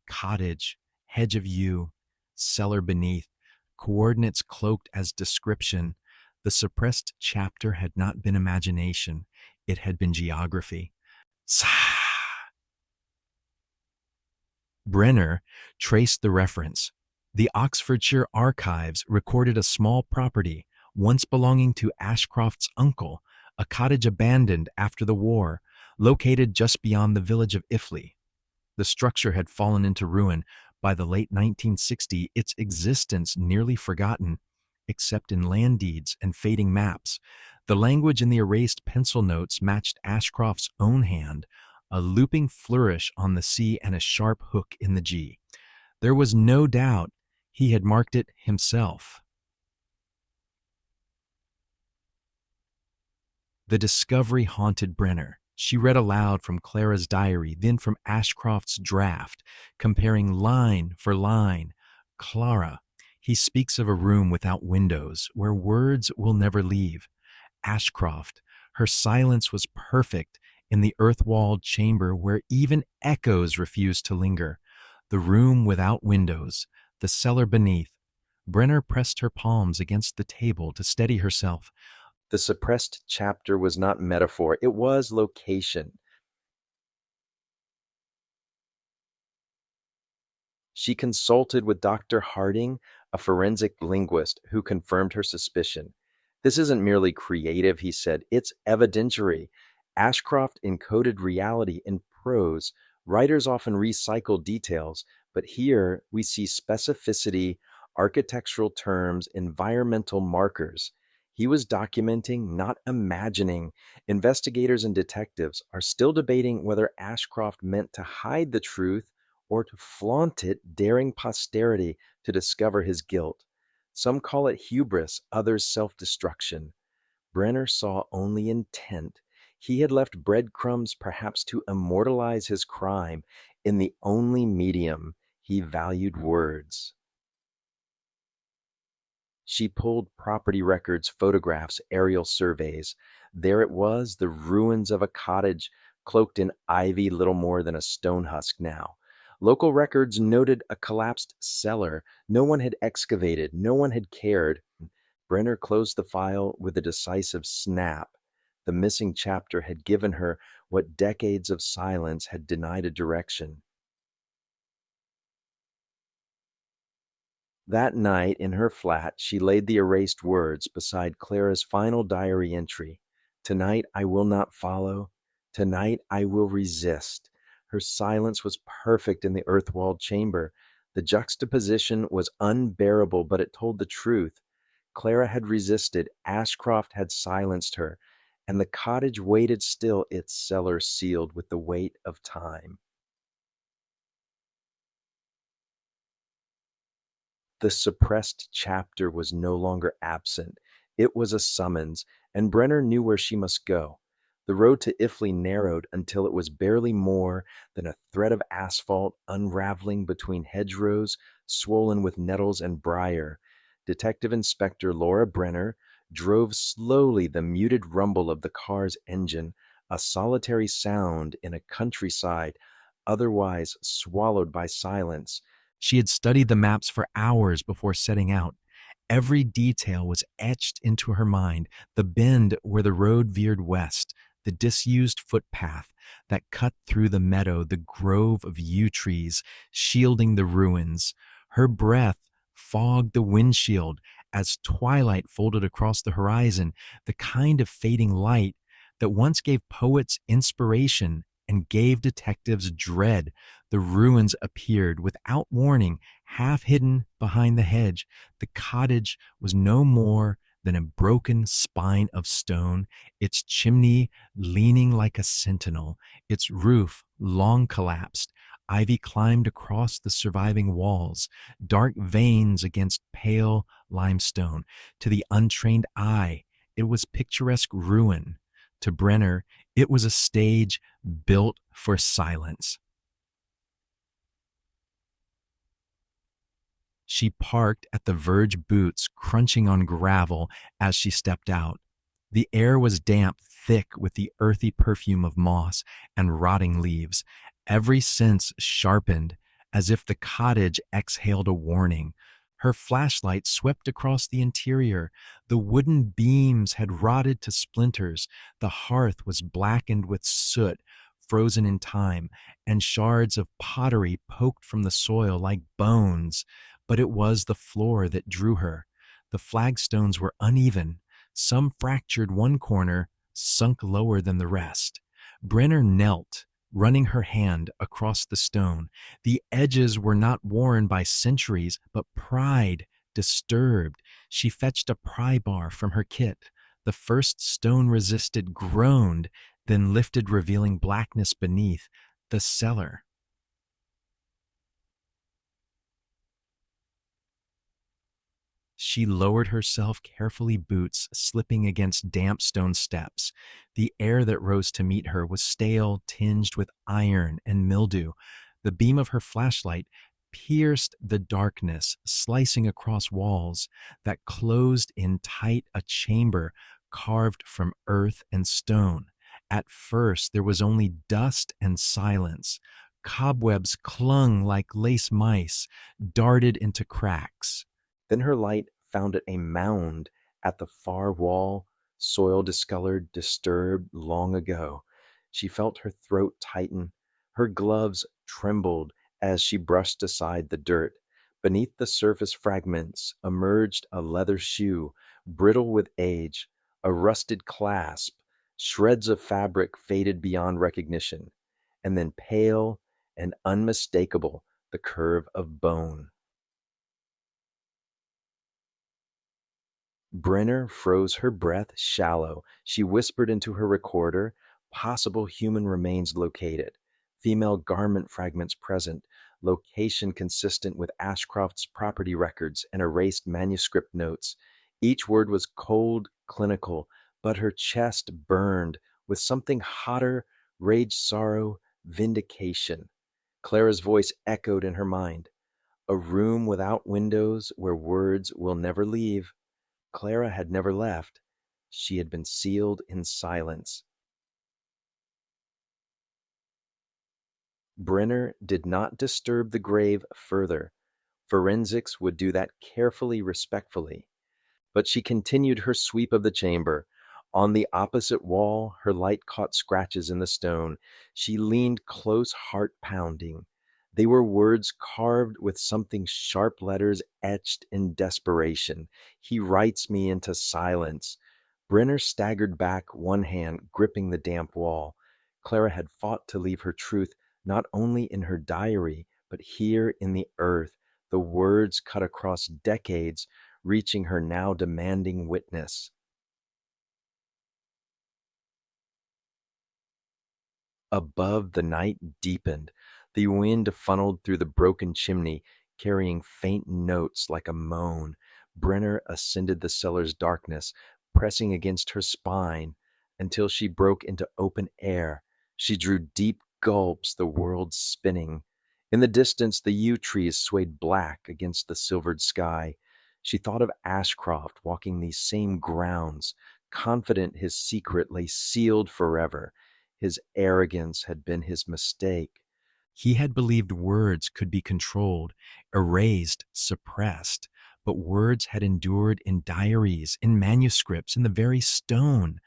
Cottage, hedge of yew, cellar beneath, coordinates cloaked as description. The suppressed chapter had not been imagination, it had been geography. Brenner traced the reference. The Oxfordshire Archives recorded a small property, once belonging to Ashcroft's uncle, a cottage abandoned after the war, located just beyond the village of Iffley. The structure had fallen into ruin. By the late 1960s, its existence nearly forgotten, except in land deeds and fading maps. The language in the erased pencil notes matched Ashcroft's own hand, a looping flourish on the C and a sharp hook in the G. There was no doubt he had marked it himself. The discovery haunted Brenner. She read aloud from Clara's diary, then from Ashcroft's draft, comparing line for line. Clara, he speaks of a room without windows, where words will never leave. Ashcroft, her silence was perfect in the earth-walled chamber where even echoes refused to linger. The room without windows, the cellar beneath. Brenner pressed her palms against the table to steady herself. The suppressed chapter was not metaphor, it was location. She consulted with Dr. Harding, a forensic linguist, who confirmed her suspicion. This isn't merely creative, he said, it's evidentiary. Ashcroft encoded reality in prose. Writers often recycle details, but here we see specificity, architectural terms, environmental markers. He was documenting, not imagining. Investigators and detectives are still debating whether Ashcroft meant to hide the truth or to flaunt it, daring posterity to discover his guilt. Some call it hubris, others self-destruction. Brenner saw only intent. He had left breadcrumbs perhaps to immortalize his crime in the only medium he valued: words. She pulled property records, photographs, aerial surveys. There it was, the ruins of a cottage, cloaked in ivy, little more than a stone husk now. Local records noted a collapsed cellar. No one had excavated, no one had cared. Brenner closed the file with a decisive snap. The missing chapter had given her what decades of silence had denied a direction. That night, in her flat, she laid the erased words beside Clara's final diary entry. Tonight I will not follow. Tonight I will resist. Her silence was perfect in the earth-walled chamber. The juxtaposition was unbearable, but it told the truth. Clara had resisted, Ashcroft had silenced her, and the cottage waited still, its cellar sealed with the weight of time. The suppressed chapter was no longer absent. It was a summons, and Brenner knew where she must go. The road to Iffley narrowed until it was barely more than a thread of asphalt unraveling between hedgerows swollen with nettles and briar. Detective Inspector Laura Brenner drove slowly, the muted rumble of the car's engine, a solitary sound in a countryside otherwise swallowed by silence. She had studied the maps for hours before setting out. Every detail was etched into her mind: the bend where the road veered west, the disused footpath that cut through the meadow, the grove of yew trees shielding the ruins. Her breath fogged the windshield as twilight folded across the horizon, the kind of fading light that once gave poets inspiration and gave detectives dread. The ruins appeared without warning, half hidden behind the hedge. The cottage was no more than a broken spine of stone, its chimney leaning like a sentinel, its roof long collapsed. Ivy climbed across the surviving walls, dark veins against pale limestone. To the untrained eye, it was picturesque ruin. To Brenner, it was a stage built for silence. She parked at the verge, boots crunching on gravel as she stepped out. The air was damp, thick with the earthy perfume of moss and rotting leaves. Every sense sharpened, as if the cottage exhaled a warning. Her flashlight swept across the interior. The wooden beams had rotted to splinters. The hearth was blackened with soot, frozen in time, and shards of pottery poked from the soil like bones. But it was the floor that drew her. The flagstones were uneven. Some fractured one corner, sunk lower than the rest. Brenner knelt, running her hand across the stone. The edges were not worn by centuries, but pride, disturbed. She fetched a pry bar from her kit. The first stone-resisted groaned, then lifted, revealing blackness beneath. The cellar. She lowered herself carefully, boots slipping against damp stone steps. The air that rose to meet her was stale, tinged with iron and mildew. The beam of her flashlight pierced the darkness, slicing across walls that closed in tight a chamber carved from earth and stone. At first, there was only dust and silence. Cobwebs clung like lace mice, darted into cracks. Then her light found it a mound at the far wall, soil discolored, disturbed long ago. She felt her throat tighten. Her gloves trembled as she brushed aside the dirt. Beneath the surface fragments emerged a leather shoe, brittle with age, a rusted clasp, shreds of fabric faded beyond recognition, and then pale and unmistakable, the curve of bone. Brenner froze her breath shallow. She whispered into her recorder, possible human remains located, female garment fragments present, location consistent with Ashcroft's property records and erased manuscript notes. Each word was cold, clinical, but her chest burned with something hotter, rage, sorrow, vindication. Clara's voice echoed in her mind. A room without windows where words will never leave. Clara had never left. She had been sealed in silence. Brenner did not disturb the grave further. Forensics would do that carefully, respectfully. But she continued her sweep of the chamber. On the opposite wall, her light caught scratches in the stone. She leaned close, heart pounding. They were words carved with something sharp, letters etched in desperation. He writes me into silence. Brenner staggered back, one hand gripping the damp wall. Clara had fought to leave her truth not only in her diary, but here in the earth. The words cut across decades, reaching her now demanding witness. Above, the night deepened. The wind funneled through the broken chimney, carrying faint notes like a moan. Brenner ascended the cellar's darkness, pressing against her spine until she broke into open air. She drew deep gulps, the world spinning. In the distance, the yew trees swayed black against the silvered sky. She thought of Ashcroft walking these same grounds, confident his secret lay sealed forever. His arrogance had been his mistake. He had believed words could be controlled, erased, suppressed, but words had endured in diaries, in manuscripts, in the very stone.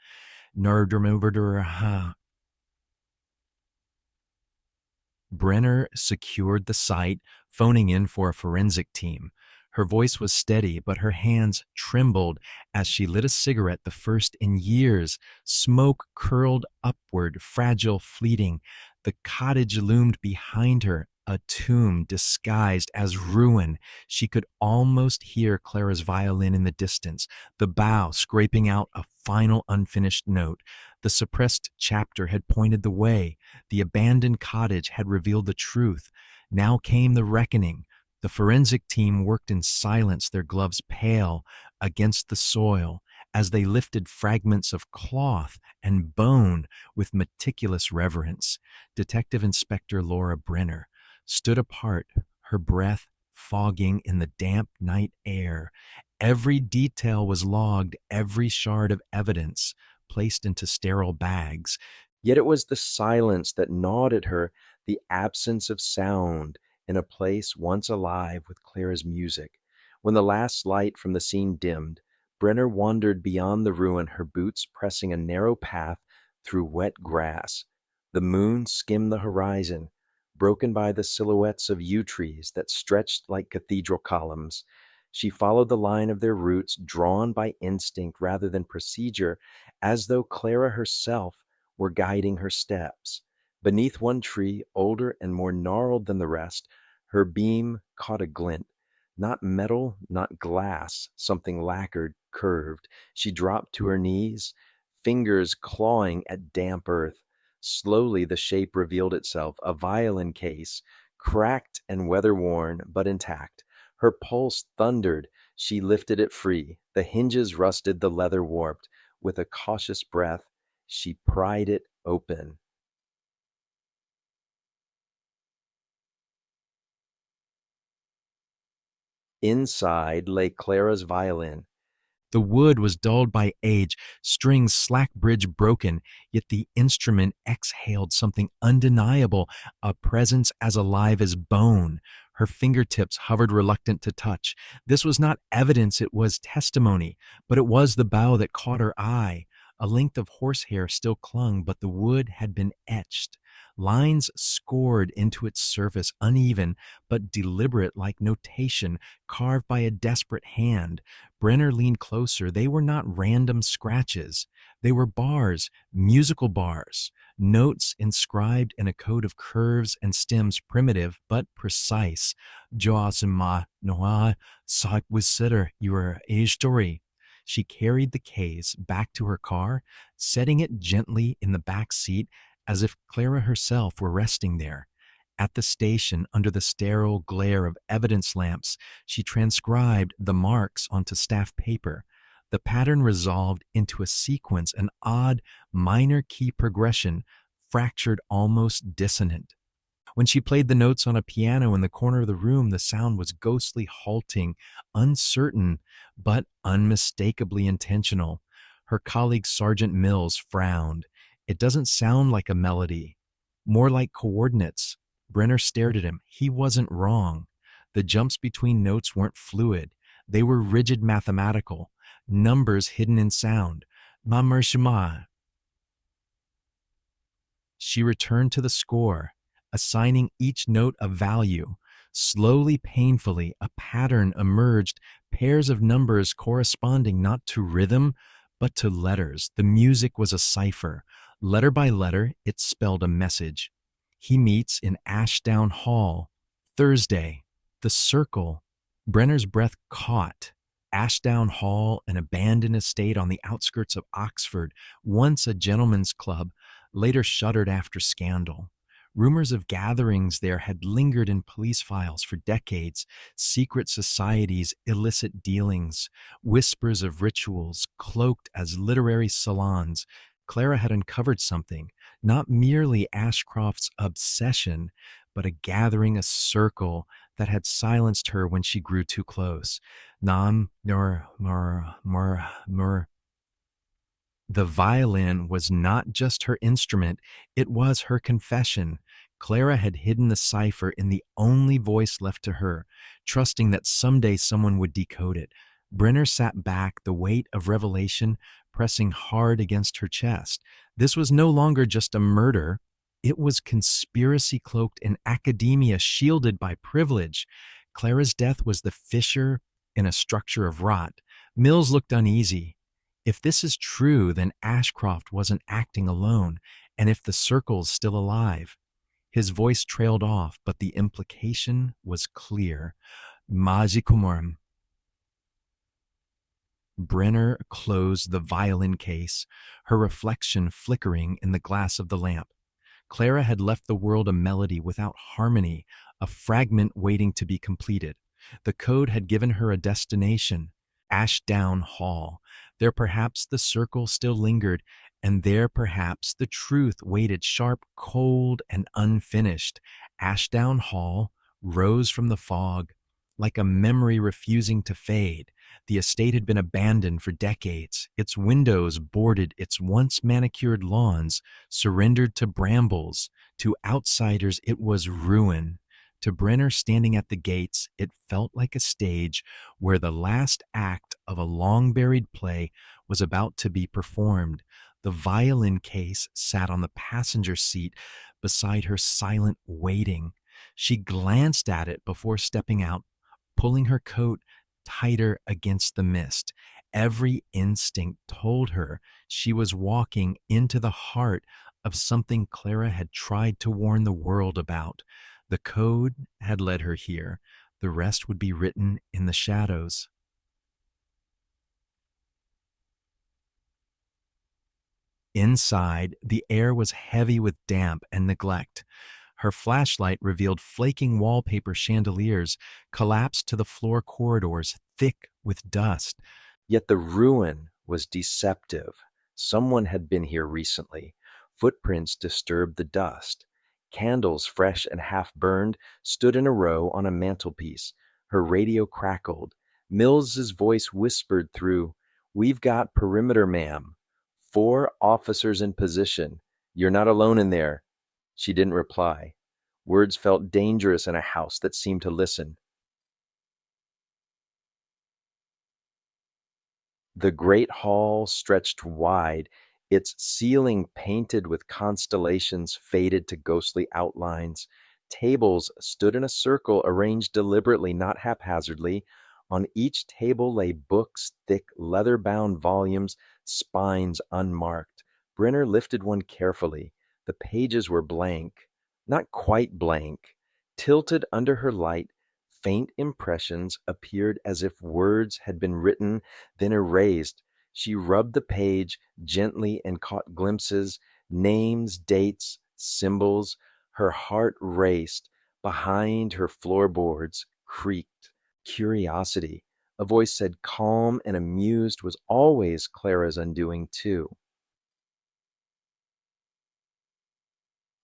Brenner secured the site, phoning in for a forensic team. Her voice was steady, but her hands trembled as she lit a cigarette, the first in years. Smoke curled upward, fragile, fleeting. The cottage loomed behind her, a tomb disguised as ruin. She could almost hear Clara's violin in the distance, the bow scraping out a final unfinished note. The suppressed chapter had pointed the way. The abandoned cottage had revealed the truth. Now came the reckoning. The forensic team worked in silence, their gloves pale against the soil, as they lifted fragments of cloth and bone with meticulous reverence. Detective Inspector Laura Brenner stood apart, her breath fogging in the damp night air. Every detail was logged, every shard of evidence placed into sterile bags. Yet it was the silence that gnawed at her, the absence of sound in a place once alive with Clara's music. When the last light from the scene dimmed, Brenner wandered beyond the ruin, her boots pressing a narrow path through wet grass. The moon skimmed the horizon, broken by the silhouettes of yew trees that stretched like cathedral columns. She followed the line of their roots, drawn by instinct rather than procedure, as though Clara herself were guiding her steps. Beneath one tree, older and more gnarled than the rest, her beam caught a glint. Not metal, not glass, something lacquered, curved. She dropped to her knees, fingers clawing at damp earth. Slowly the shape revealed itself, a violin case, cracked and weather-worn, but intact. Her pulse thundered. She lifted it free. The hinges rusted, the leather warped. With a cautious breath, she pried it open. Inside lay Clara's violin. The wood was dulled by age, strings slack bridge broken, yet the instrument exhaled something undeniable, a presence as alive as bone. Her fingertips hovered reluctant to touch. This was not evidence, it was testimony, but it was the bow that caught her eye. A length of horsehair still clung, but the wood had been etched. Lines scored into its surface, uneven, but deliberate like notation, carved by a desperate hand. Brenner leaned closer. They were not random scratches. They were bars, musical bars, notes inscribed in a code of curves and stems, primitive but precise. Joasima noa sak wisitter your age story. She carried the case back to her car, setting it gently in the back seat as if Clara herself were resting there. At the station, under the sterile glare of evidence lamps, she transcribed the marks onto staff paper. The pattern resolved into a sequence, an odd minor key progression, fractured, almost dissonant. When she played the notes on a piano in the corner of the room, the sound was ghostly, halting, uncertain, but unmistakably intentional. Her colleague Sergeant Mills frowned. It doesn't sound like a melody, more like coordinates. Brenner stared at him. He wasn't wrong. The jumps between notes weren't fluid. They were rigid, mathematical, numbers hidden in sound. Ma mershima. She returned to the score, assigning each note a value. Slowly, painfully, a pattern emerged, pairs of numbers corresponding not to rhythm, but to letters. The music was a cipher. Letter by letter, it spelled a message. He meets in Ashdown Hall, Thursday. The circle. Brenner's breath caught. Ashdown Hall, an abandoned estate on the outskirts of Oxford, once a gentleman's club, later shuttered after scandal. Rumors of gatherings there had lingered in police files for decades, secret societies, illicit dealings, whispers of rituals cloaked as literary salons. Clara had uncovered something, not merely Ashcroft's obsession, but a gathering, a circle that had silenced her when she grew too close. Nam, mur. The violin was not just her instrument, it was her confession. Clara had hidden the cipher in the only voice left to her, trusting that someday someone would decode it. Brenner sat back, the weight of revelation pressing hard against her chest. This was no longer just a murder. It was conspiracy cloaked in academia, shielded by privilege. Clara's death was the fissure in a structure of rot. Mills looked uneasy. If this is true, then Ashcroft wasn't acting alone, and if the circle's still alive. His voice trailed off, but the implication was clear. Magikumorm. Brenner closed the violin case, her reflection flickering in the glass of the lamp. Clara had left the world a melody without harmony, a fragment waiting to be completed. The code had given her a destination, Ashdown Hall. There perhaps the circle still lingered, and there perhaps the truth waited, sharp, cold, and unfinished. Ashdown Hall rose from the fog, like a memory refusing to fade. The estate had been abandoned for decades, its windows boarded, its once manicured lawns surrendered to brambles. To outsiders, it was ruin. To Brenner, standing at the gates, it felt like a stage where the last act of a long buried play was about to be performed. The violin case sat on the passenger seat beside her, silent, waiting. She glanced at it before stepping out, pulling her coat tighter against the mist. Every instinct told her she was walking into the heart of something Clara had tried to warn the world about. The code had led her here. The rest would be written in the shadows. Inside, the air was heavy with damp and neglect. Her flashlight revealed flaking wallpaper chandeliers collapsed to the floor corridors, thick with dust. Yet the ruin was deceptive. Someone had been here recently. Footprints disturbed the dust. Candles, fresh and half burned, stood in a row on a mantelpiece. Her radio crackled. Mills's voice whispered through, "We've got perimeter, ma'am. 4 officers in position. You're not alone in there." She didn't reply. Words felt dangerous in a house that seemed to listen. The great hall stretched wide, its ceiling painted with constellations faded to ghostly outlines. Tables stood in a circle, arranged deliberately, not haphazardly. On each table lay books, thick, leather-bound volumes, spines unmarked. Brenner lifted one carefully. The pages were blank, not quite blank. Tilted under her light, faint impressions appeared as if words had been written then erased. She rubbed the page gently and caught glimpses, names, dates, symbols. Her heart raced. Behind her floorboards creaked. Curiosity. A voice said, calm and amused, was always Clara's undoing, too.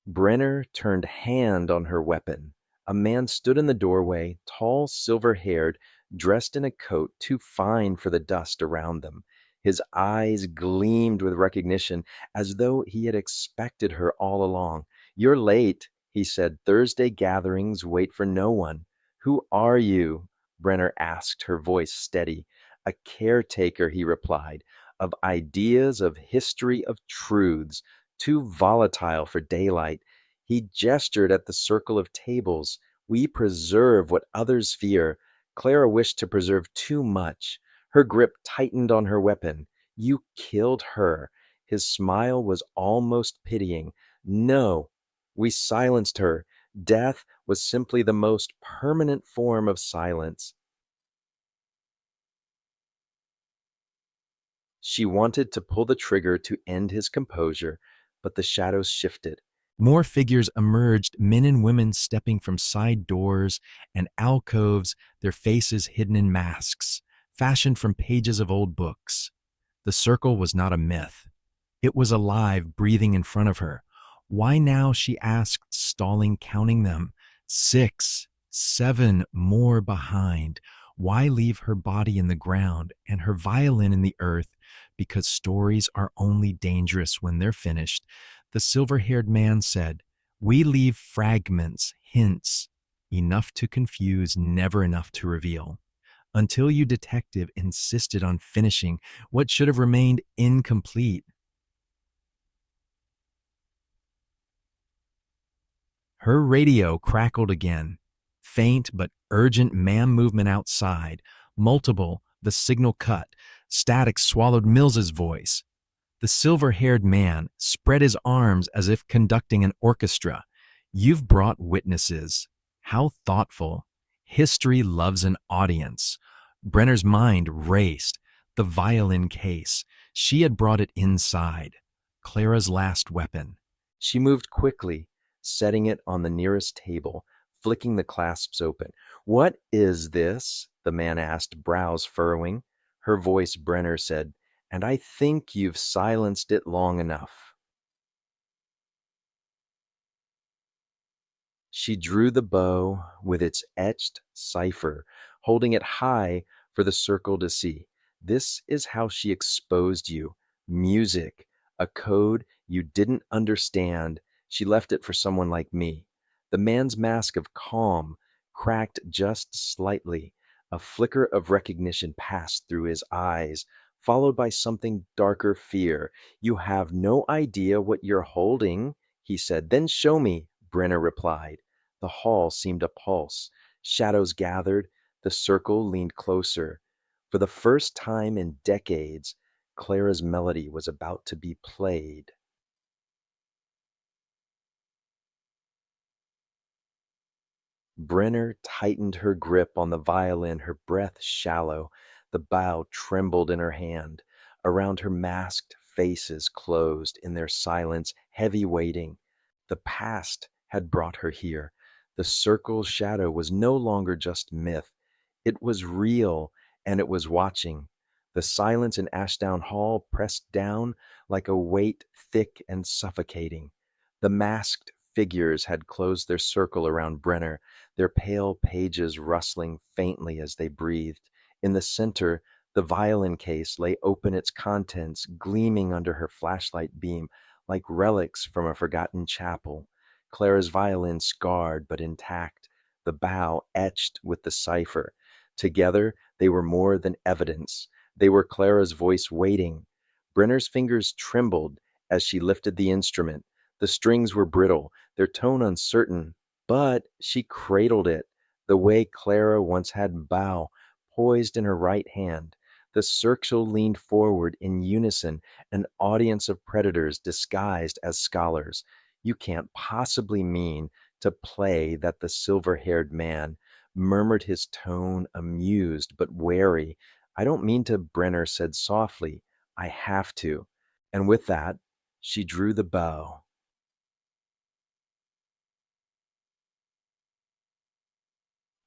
Brenner turned hand on her weapon. A man stood in the doorway, tall, silver-haired, dressed in a coat too fine for the dust around them. His eyes gleamed with recognition, as though he had expected her all along. "You're late," he said. "Thursday gatherings wait for no one." "Who are you?" Brenner asked, her voice steady. "A caretaker," he replied, "of ideas, of history, of truths, too volatile for daylight." He gestured at the circle of tables. "We preserve what others fear." Clara wished to preserve too much. Her grip tightened on her weapon. "You killed her." His smile was almost pitying. "No, we silenced her. Death was simply the most permanent form of silence." She wanted to pull the trigger to end his composure, but the shadows shifted. More figures emerged, men and women stepping from side doors and alcoves, their faces hidden in masks, fashioned from pages of old books. The circle was not a myth. It was alive, breathing in front of her. Why now, she asked, stalling, counting them. 6, 7 more behind. Why leave her body in the ground and her violin in the earth? Because stories are only dangerous when they're finished. The silver-haired man said, "We leave fragments, hints, enough to confuse, never enough to reveal." Until you, detective, insisted on finishing what should have remained incomplete. Her radio crackled again. Faint but urgent man movement outside. Multiple, the signal cut. Static swallowed Mills's voice. The silver-haired man spread his arms as if conducting an orchestra. "You've brought witnesses. How thoughtful. History loves an audience." Brenner's mind raced. The violin case. She had brought it inside. Clara's last weapon. She moved quickly, setting it on the nearest table, flicking the clasps open. "What is this?" the man asked, brows furrowing. Her voice, Brenner said, "And I think you've silenced it long enough." She drew the bow with its etched cipher. holding it high for the circle to see. This is how she exposed you. Music, a code you didn't understand. She left it for someone like me. The man's mask of calm cracked just slightly. A flicker of recognition passed through his eyes, followed by something darker fear. You have no idea what you're holding, he said. Then show me, Brenner replied. The hall seemed a pulse. Shadows gathered. The circle leaned closer. For the first time in decades, Clara's melody was about to be played. Brenner tightened her grip on the violin, her breath shallow. The bow trembled in her hand. Around her masked faces closed in their silence, heavy waiting. The past had brought her here. The circle's shadow was no longer just myth. It was real, and it was watching. The silence in Ashdown Hall pressed down like a weight thick and suffocating. The masked figures had closed their circle around Brenner, their pale pages rustling faintly as they breathed. In the center, the violin case lay open, its contents gleaming under her flashlight beam like relics from a forgotten chapel. Clara's violin scarred but intact, the bow etched with the cipher. Together, they were more than evidence. They were Clara's voice waiting. Brenner's fingers trembled as she lifted the instrument. The strings were brittle, their tone uncertain, but she cradled it the way Clara once had bow, poised in her right hand. The circle leaned forward in unison, an audience of predators disguised as scholars. You can't possibly mean to play that, the silver-haired man murmured, his tone amused but wary. I don't mean to, Brenner said softly. I have to. And with that, she drew the bow.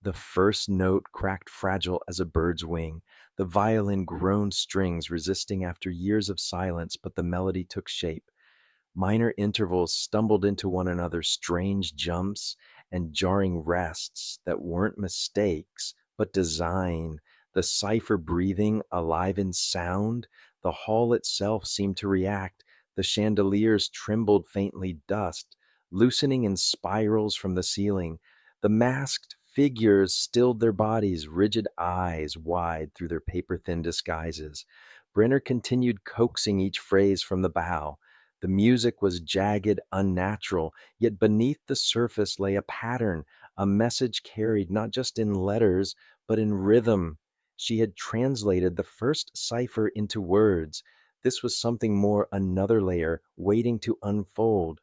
The first note cracked fragile as a bird's wing. The violin groaned strings resisting after years of silence, but the melody took shape. Minor intervals stumbled into one another, strange jumps and jarring rests that weren't mistakes, but design. The cipher breathing, alive in sound. The hall itself seemed to react. The chandeliers trembled faintly, dust loosening in spirals from the ceiling. The masked figures stilled their bodies, rigid eyes wide through their paper-thin disguises. Brenner continued coaxing each phrase from the bow. The music was jagged, unnatural, yet beneath the surface lay a pattern, a message carried not just in letters, but in rhythm. She had translated the first cipher into words. This was something more, another layer, waiting to unfold.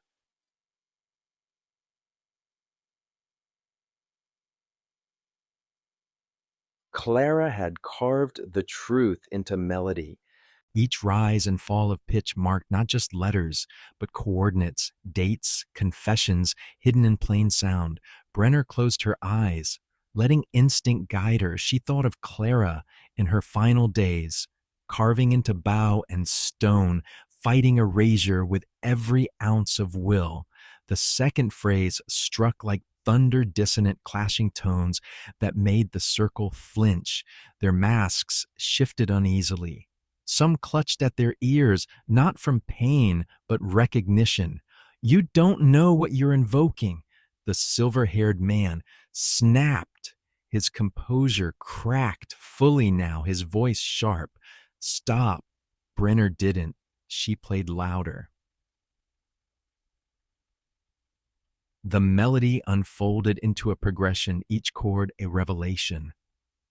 Clara had carved the truth into melody. Each rise and fall of pitch marked not just letters, but coordinates, dates, confessions hidden in plain sound. Brenner closed her eyes, letting instinct guide her. She thought of Clara in her final days, carving into bow and stone, fighting erasure with every ounce of will. The second phrase struck like thunder, dissonant, clashing tones that made the circle flinch. Their masks shifted uneasily. Some clutched at their ears, not from pain, but recognition. You don't know what you're invoking. The silver-haired man snapped. His composure cracked fully now, his voice sharp. Stop. Brenner didn't. She played louder. The melody unfolded into a progression, each chord a revelation.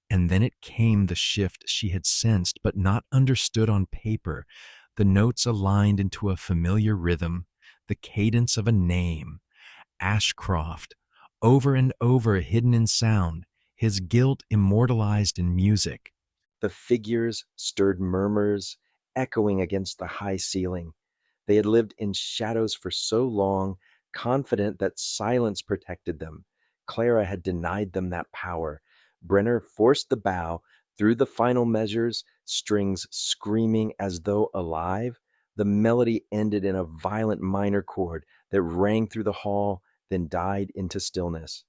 And then it came, the shift she had sensed but not understood on paper. The notes aligned into a familiar rhythm, the cadence of a name. Ashcroft, over and over hidden in sound, his guilt immortalized in music. The figures stirred murmurs, echoing against the high ceiling. They had lived in shadows for so long, confident that silence protected them. Clara had denied them that power. Brenner forced the bow through the final measures, strings screaming as though alive. The melody ended in a violent minor chord that rang through the hall, then died into stillness.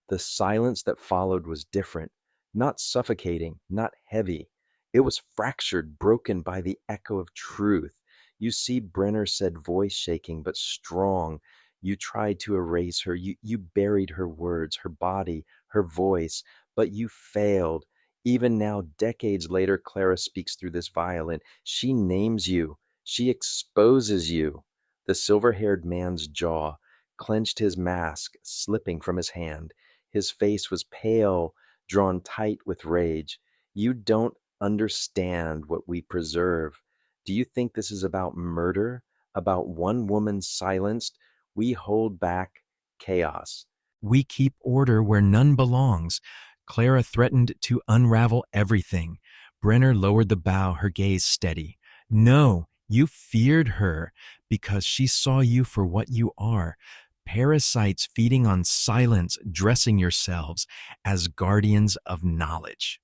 The silence that followed was different, not suffocating, not heavy. It was fractured, broken by the echo of truth. You see, Brenner said, voice shaking but strong. You tried to erase her. You buried her words, her body, her voice, but you failed. Even now, decades later, Clara speaks through this violin. She names you. She exposes you. The silver haired man's jaw clenched, his mask slipping from his hand. His face was pale, drawn tight with rage. You don't understand what we preserve. Do you think this is about murder? About one woman silenced? We hold back chaos. We keep order where none belongs. Clara threatened to unravel everything. Brenner lowered the bow, her gaze steady. No, you feared her because she saw you for what you are. Parasites feeding on silence, dressing yourselves as guardians of knowledge.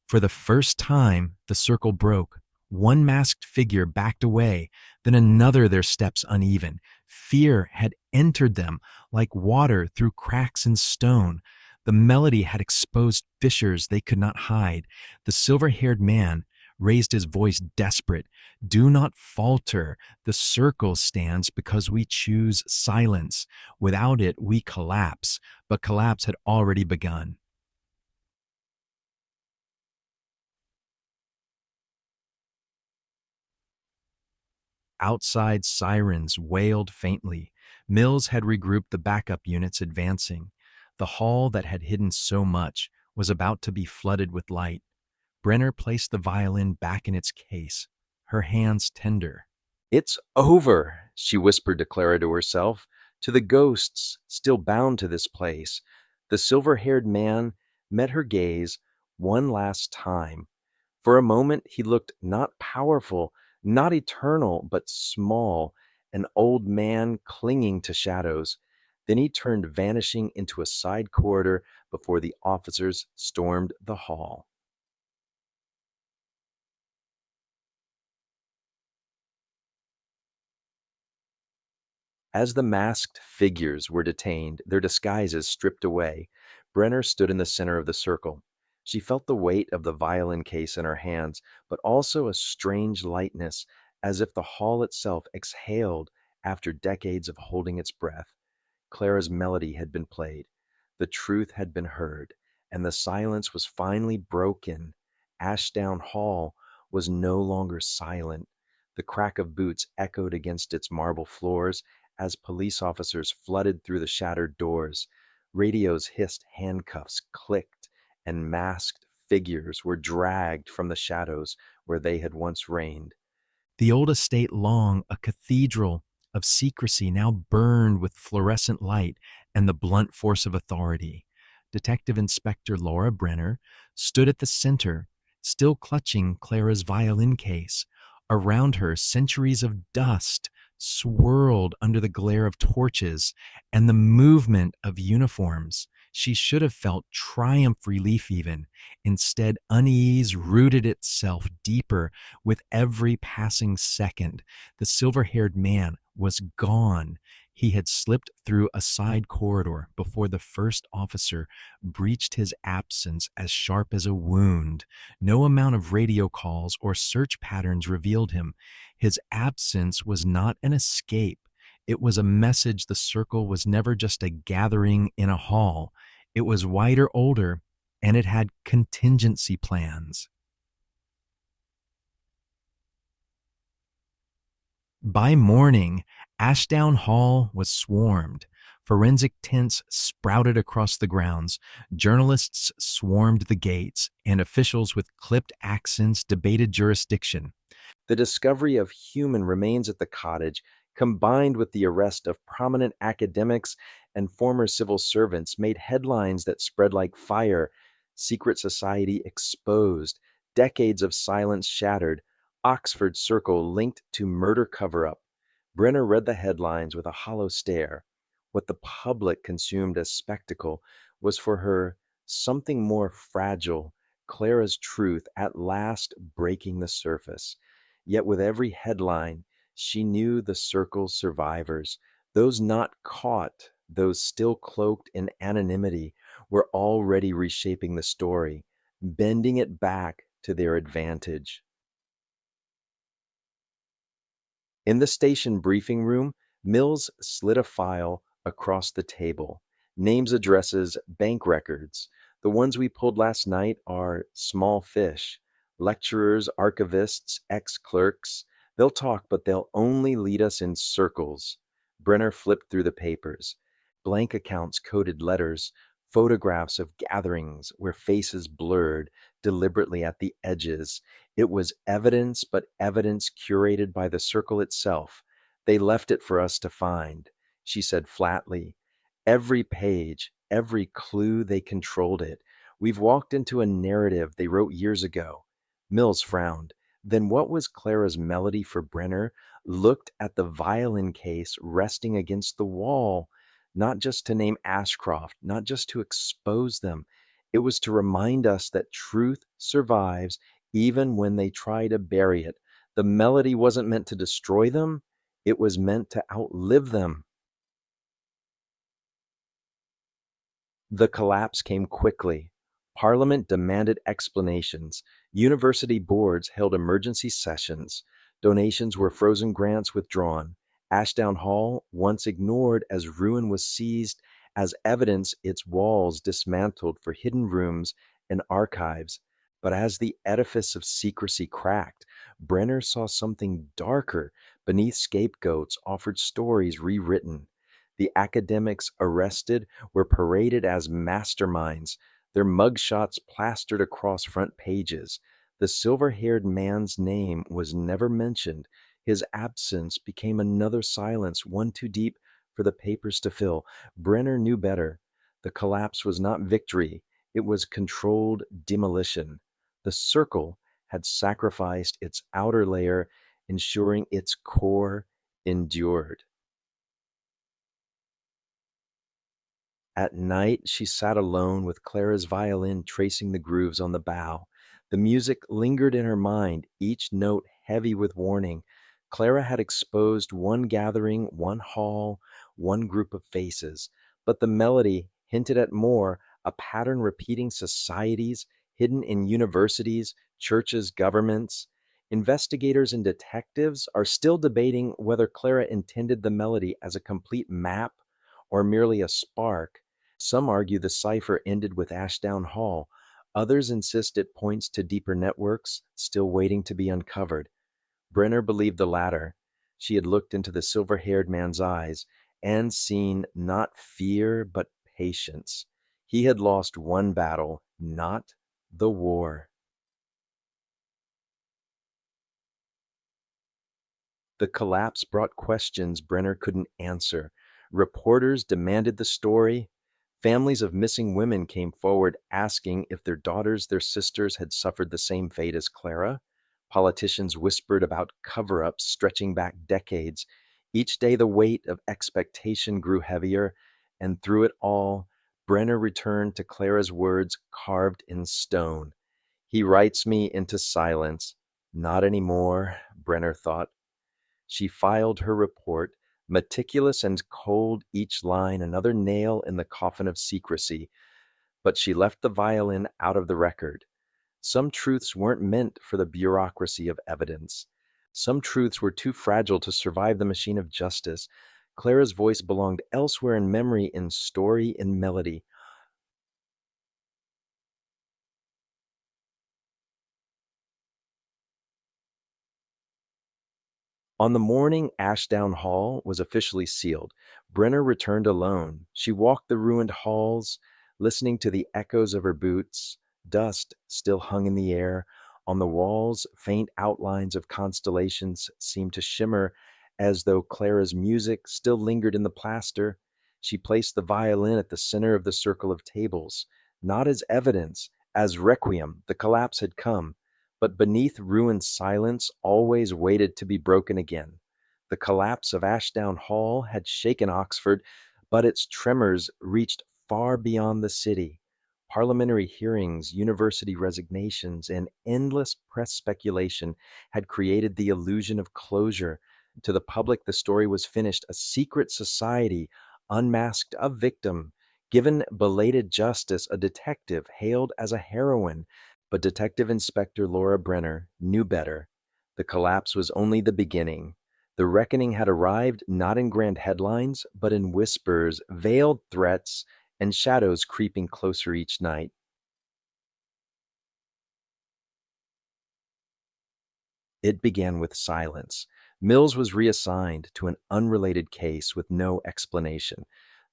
For the first time, the circle broke. One masked figure backed away, then another, their steps uneven. Fear had entered them like water through cracks in stone. The melody had exposed fissures they could not hide. The silver-haired man raised his voice desperate. Do not falter. The circle stands because we choose silence. Without it, we collapse. But collapse had already begun. Outside, sirens wailed faintly. Mills had regrouped the backup units advancing. The hall that had hidden so much was about to be flooded with light. Brenner placed the violin back in its case, her hands tender. It's over, she whispered to Clara, to herself, to the ghosts still bound to this place. The silver haired man met her gaze one last time. For a moment, he looked not powerful, not eternal, but small, an old man clinging to shadows. Then he turned, vanishing into a side corridor before the officers stormed the hall. As the masked figures were detained, their disguises stripped away, Brenner stood in the center of the circle. She felt the weight of the violin case in her hands, but also a strange lightness, as if the hall itself exhaled after decades of holding its breath. Clara's melody had been played, the truth had been heard, and the silence was finally broken. Ashdown Hall was no longer silent. The crack of boots echoed against its marble floors as police officers flooded through the shattered doors. Radios hissed, handcuffs clicked, and masked figures were dragged from the shadows where they had once reigned. The old estate long, a cathedral of secrecy, now burned with fluorescent light and the blunt force of authority. Detective Inspector Laura Brenner stood at the center, still clutching Clara's violin case. Around her, centuries of dust swirled under the glare of torches and the movement of uniforms. She should have felt triumph relief even. Instead, unease rooted itself deeper with every passing second. The silver-haired man was gone. He had slipped through a side corridor before the first officer breached his absence as sharp as a wound. No amount of radio calls or search patterns revealed him. His absence was not an escape. It was a message the circle was never just a gathering in a hall. It was wider, older, and it had contingency plans. By morning, Ashdown Hall was swarmed. Forensic tents sprouted across the grounds, journalists swarmed the gates, and officials with clipped accents debated jurisdiction. The discovery of human remains at the cottage, combined with the arrest of prominent academics and former civil servants, made headlines that spread like fire. Secret society exposed, decades of silence shattered, Oxford Circle linked to murder cover up. Brenner read the headlines with a hollow stare. What the public consumed as spectacle was for her something more fragile, Clara's truth at last breaking the surface. Yet with every headline, She knew the circle's survivors, those not caught, those still cloaked in anonymity, were already reshaping the story, bending it back to their advantage. In the station briefing room, Mills slid a file across the table. Names, addresses, bank records. The ones we pulled last night are small fish. Lecturers, archivists, ex clerks. They'll talk, but they'll only lead us in circles. Brenner flipped through the papers. Blank accounts, coded letters, photographs of gatherings where faces blurred deliberately at the edges. It was evidence, but evidence curated by the circle itself. They left it for us to find, she said flatly. Every page, every clue, they controlled it. We've walked into a narrative they wrote years ago. Mills frowned. Then what was Clara's melody for Brenner? Looked at the violin case resting against the wall, not just to name Ashcroft, not just to expose them. It was to remind us that truth survives even when they try to bury it. The melody wasn't meant to destroy them, it was meant to outlive them. The collapse came quickly. Parliament demanded explanations. University boards held emergency sessions. Donations were frozen, grants withdrawn. Ashdown Hall, once ignored as ruin, was seized as evidence, its walls dismantled for hidden rooms and archives. But as the edifice of secrecy cracked, Brenner saw something darker. Beneath scapegoats offered stories rewritten. The academics arrested were paraded as masterminds, their mugshots plastered across front pages. The silver haired man's name was never mentioned. His absence became another silence, one too deep for the papers to fill. Brenner knew better. The collapse was not victory, it was controlled demolition. The circle had sacrificed its outer layer, ensuring its core endured. At night, she sat alone with Clara's violin tracing the grooves on the bow. The music lingered in her mind, each note heavy with warning. Clara had exposed one gathering, one hall, one group of faces, but the melody hinted at more, a pattern repeating societies hidden in universities, churches, governments. Investigators and detectives are still debating whether Clara intended the melody as a complete map or merely a spark. Some argue the cipher ended with Ashdown Hall. Others insist it points to deeper networks still waiting to be uncovered. Brenner believed the latter. She had looked into the silver haired man's eyes and seen not fear, but patience. He had lost one battle, not the war. The collapse brought questions Brenner couldn't answer. Reporters demanded the story. Families of missing women came forward asking if their daughters, their sisters had suffered the same fate as Clara. Politicians whispered about cover ups stretching back decades. Each day, the weight of expectation grew heavier, and through it all, Brenner returned to Clara's words carved in stone. He writes me into silence. Not anymore, Brenner thought. She filed her report, meticulous and cold each line, another nail in the coffin of secrecy, but she left the violin out of the record. Some truths weren't meant for the bureaucracy of evidence. Some truths were too fragile to survive the machine of justice. Clara's voice belonged elsewhere in memory, in story, in melody. On the morning Ashdown Hall was officially sealed, Brenner returned alone. She walked the ruined halls, listening to the echoes of her boots. Dust still hung in the air. On the walls, faint outlines of constellations seemed to shimmer as though Clara's music still lingered in the plaster. She placed the violin at the center of the circle of tables, not as evidence, as requiem. The collapse had come. But beneath ruined silence always waited to be broken again. The collapse of Ashdown Hall had shaken Oxford, but its tremors reached far beyond the city. Parliamentary hearings, university resignations, and endless press speculation had created the illusion of closure. To the public, the story was finished. A secret society unmasked a victim, given belated justice, a detective hailed as a heroine. But Detective Inspector Laura Brenner knew better. The collapse was only the beginning. The reckoning had arrived not in grand headlines, but in whispers, veiled threats, and shadows creeping closer each night. It began with silence. Mills was reassigned to an unrelated case with no explanation.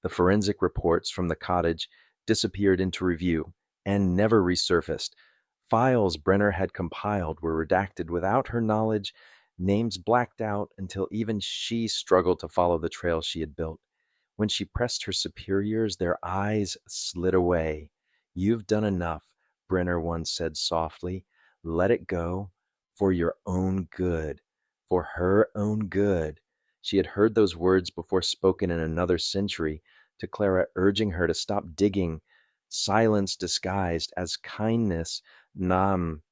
The forensic reports from the cottage disappeared into review and never resurfaced. Files Brenner had compiled were redacted without her knowledge, names blacked out until even she struggled to follow the trail she had built. When she pressed her superiors, their eyes slid away. "You've done enough," Brenner once said softly. "Let it go for your own good, for her own good." She had heard those words before, spoken in another century, to Clara, urging her to stop digging, silence disguised as kindness. Nam.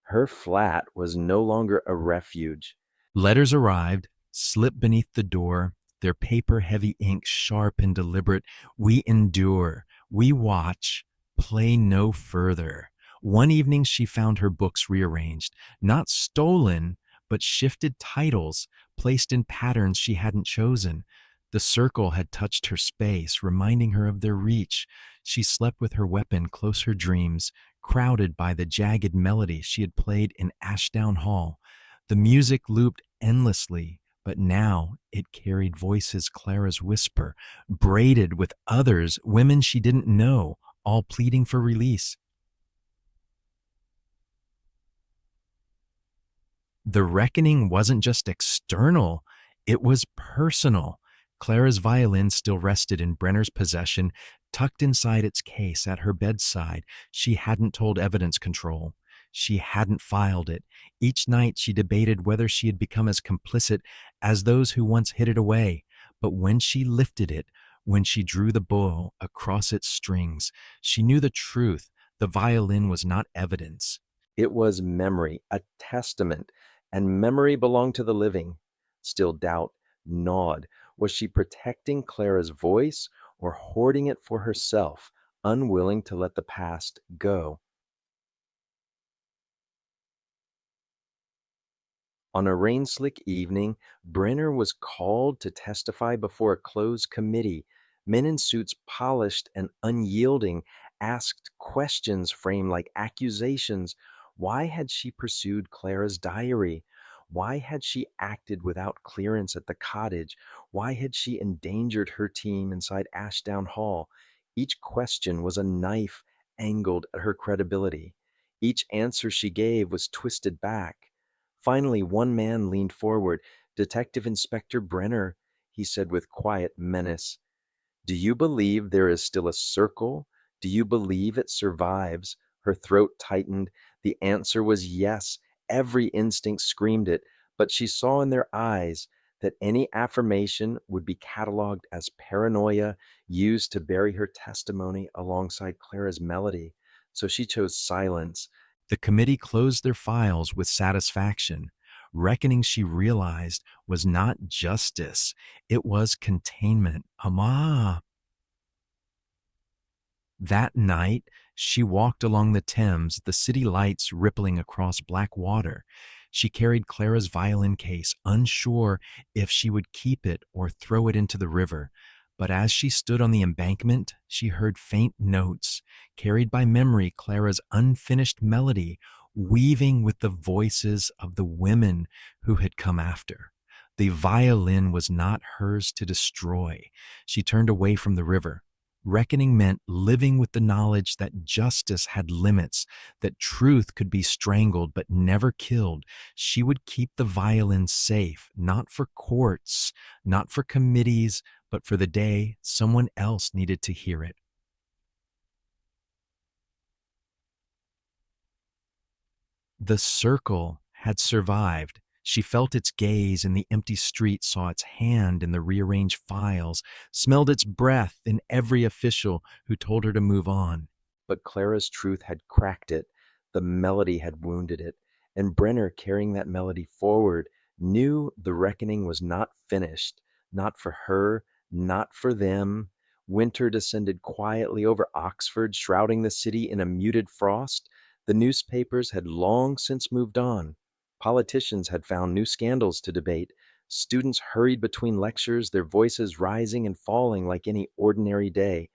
Her flat was no longer a refuge. Letters arrived, slipped beneath the door, their paper-heavy ink sharp and deliberate. We endure, we watch, play no further. One evening she found her books rearranged, not stolen, but shifted titles, placed in patterns she hadn't chosen. The circle had touched her space, reminding her of their reach. She slept with her weapon close her dreams, crowded by the jagged melody she had played in Ashdown Hall. The music looped endlessly, but now it carried voices Clara's whisper, braided with others, women she didn't know, all pleading for release. The reckoning wasn't just external, it was personal. Clara's violin still rested in Brenner's possession, tucked inside its case at her bedside. She hadn't told evidence control. She hadn't filed it. Each night she debated whether she had become as complicit as those who once hid it away. But when she lifted it, when she drew the bow across its strings, she knew the truth. The violin was not evidence. It was memory, a testament, and memory belonged to the living. Still doubt gnawed. Was she protecting Clara's voice or hoarding it for herself, unwilling to let the past go? On a rain-slick evening, Brenner was called to testify before a closed committee. Men in suits, polished and unyielding, asked questions framed like accusations. Why had she pursued Clara's diary? Why had she acted without clearance at the cottage? Why had she endangered her team inside Ashdown Hall? Each question was a knife angled at her credibility. Each answer she gave was twisted back. Finally, one man leaned forward. "Detective Inspector Brenner," he said with quiet menace, "do you believe there is still a circle? Do you believe it survives?" Her throat tightened. The answer was yes. Every instinct screamed it, but she saw in their eyes that any affirmation would be catalogued as paranoia, used to bury her testimony alongside Clara's melody. So she chose silence. The committee closed their files with satisfaction. Reckoning, she realized, was not justice, it was containment. Ama. That night, she walked along the Thames, the city lights rippling across black water. She carried Clara's violin case, unsure if she would keep it or throw it into the river. But as she stood on the embankment, she heard faint notes, carried by memory, Clara's unfinished melody, weaving with the voices of the women who had come after. The violin was not hers to destroy. She turned away from the river. Reckoning meant living with the knowledge that justice had limits, that truth could be strangled but never killed. She would keep the violin safe, not for courts, not for committees, but for the day someone else needed to hear it. The circle had survived. She felt its gaze in the empty street, saw its hand in the rearranged files, smelled its breath in every official who told her to move on. But Clara's truth had cracked it. The melody had wounded it. And Brenner, carrying that melody forward, knew the reckoning was not finished, not for her, not for them. Winter descended quietly over Oxford, shrouding the city in a muted frost. The newspapers had long since moved on. Politicians had found new scandals to debate. Students hurried between lectures, their voices rising and falling like any ordinary day.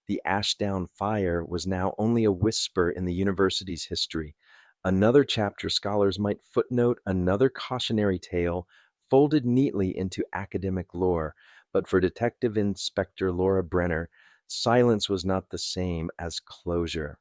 The Ashdown fire was now only a whisper in the university's history. Another chapter scholars might footnote, another cautionary tale, folded neatly into academic lore. But for Detective Inspector Laura Brenner, silence was not the same as closure.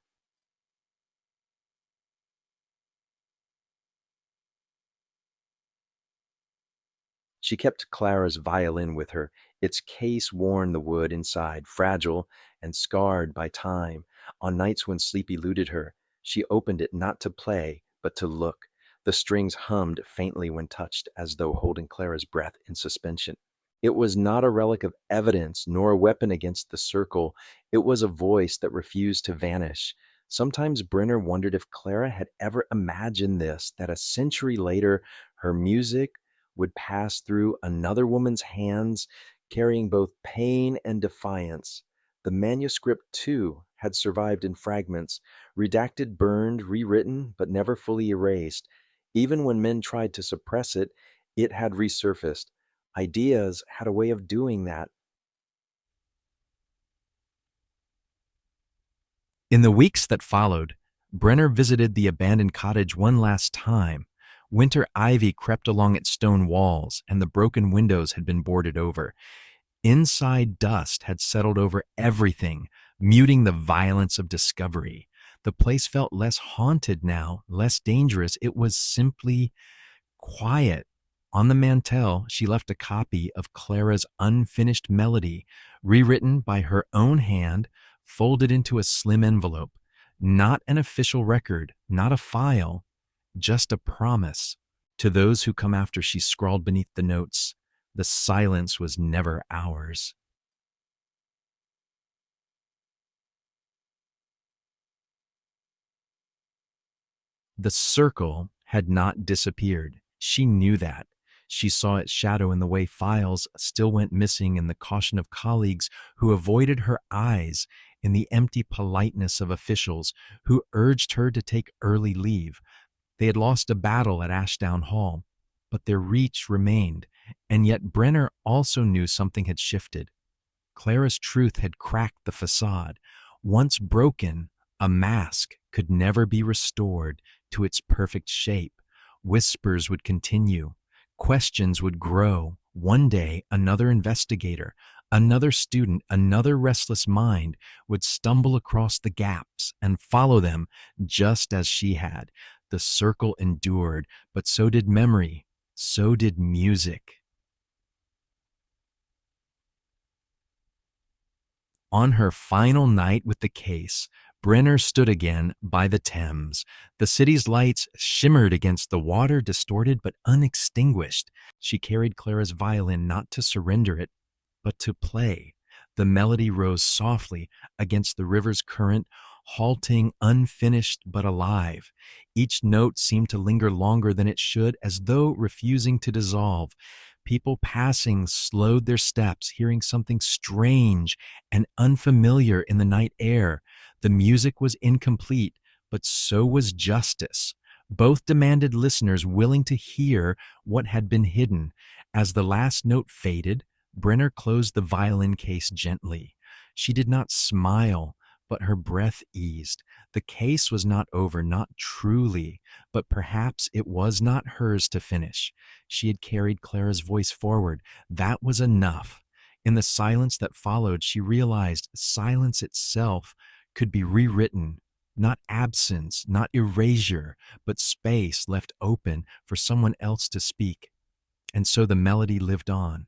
She kept Clara's violin with her, its case worn the wood inside, fragile and scarred by time. On nights when sleep eluded her, she opened it not to play, but to look. The strings hummed faintly when touched, as though holding Clara's breath in suspension. It was not a relic of evidence, nor a weapon against the circle. It was a voice that refused to vanish. Sometimes Brenner wondered if Clara had ever imagined this, that a century later her music would pass through another woman's hands, carrying both pain and defiance. The manuscript, too, had survived in fragments, redacted, burned, rewritten, but never fully erased. Even when men tried to suppress it, it had resurfaced. Ideas had a way of doing that. In the weeks that followed, Brenner visited the abandoned cottage one last time. Winter ivy crept along its stone walls, and the broken windows had been boarded over. Inside, dust had settled over everything, muting the violence of discovery. The place felt less haunted now, less dangerous. It was simply quiet. On the mantel, she left a copy of Clara's unfinished melody, rewritten by her own hand, folded into a slim envelope. Not an official record, not a file, just a promise. To those who come after, she scrawled beneath the notes, "The silence was never ours." The circle had not disappeared. She knew that. She saw its shadow in the way files still went missing, in the caution of colleagues who avoided her eyes, in the empty politeness of officials who urged her to take early leave. They had lost a battle at Ashdown Hall, but their reach remained, and yet Brenner also knew something had shifted. Clara's truth had cracked the facade. Once broken, a mask could never be restored to its perfect shape. Whispers would continue. Questions would grow. One day, another investigator, another student, another restless mind would stumble across the gaps and follow them just as she had. The circle endured, but so did memory, so did music. On her final night with the case, Brenner stood again by the Thames. The city's lights shimmered against the water, distorted but unextinguished. She carried Clara's violin not to surrender it, but to play. The melody rose softly against the river's current, halting, unfinished but alive. Each note seemed to linger longer than it should, as though refusing to dissolve. People passing slowed their steps, hearing something strange and unfamiliar in the night air. The music was incomplete, but so was justice. Both demanded listeners willing to hear what had been hidden. As the last note faded, Brenner closed the violin case gently. She did not smile, but her breath eased. The case was not over, not truly, but perhaps it was not hers to finish. She had carried Clara's voice forward. That was enough. In the silence that followed, she realized silence itself could be rewritten. Not absence, not erasure, but space left open for someone else to speak. And so the melody lived on.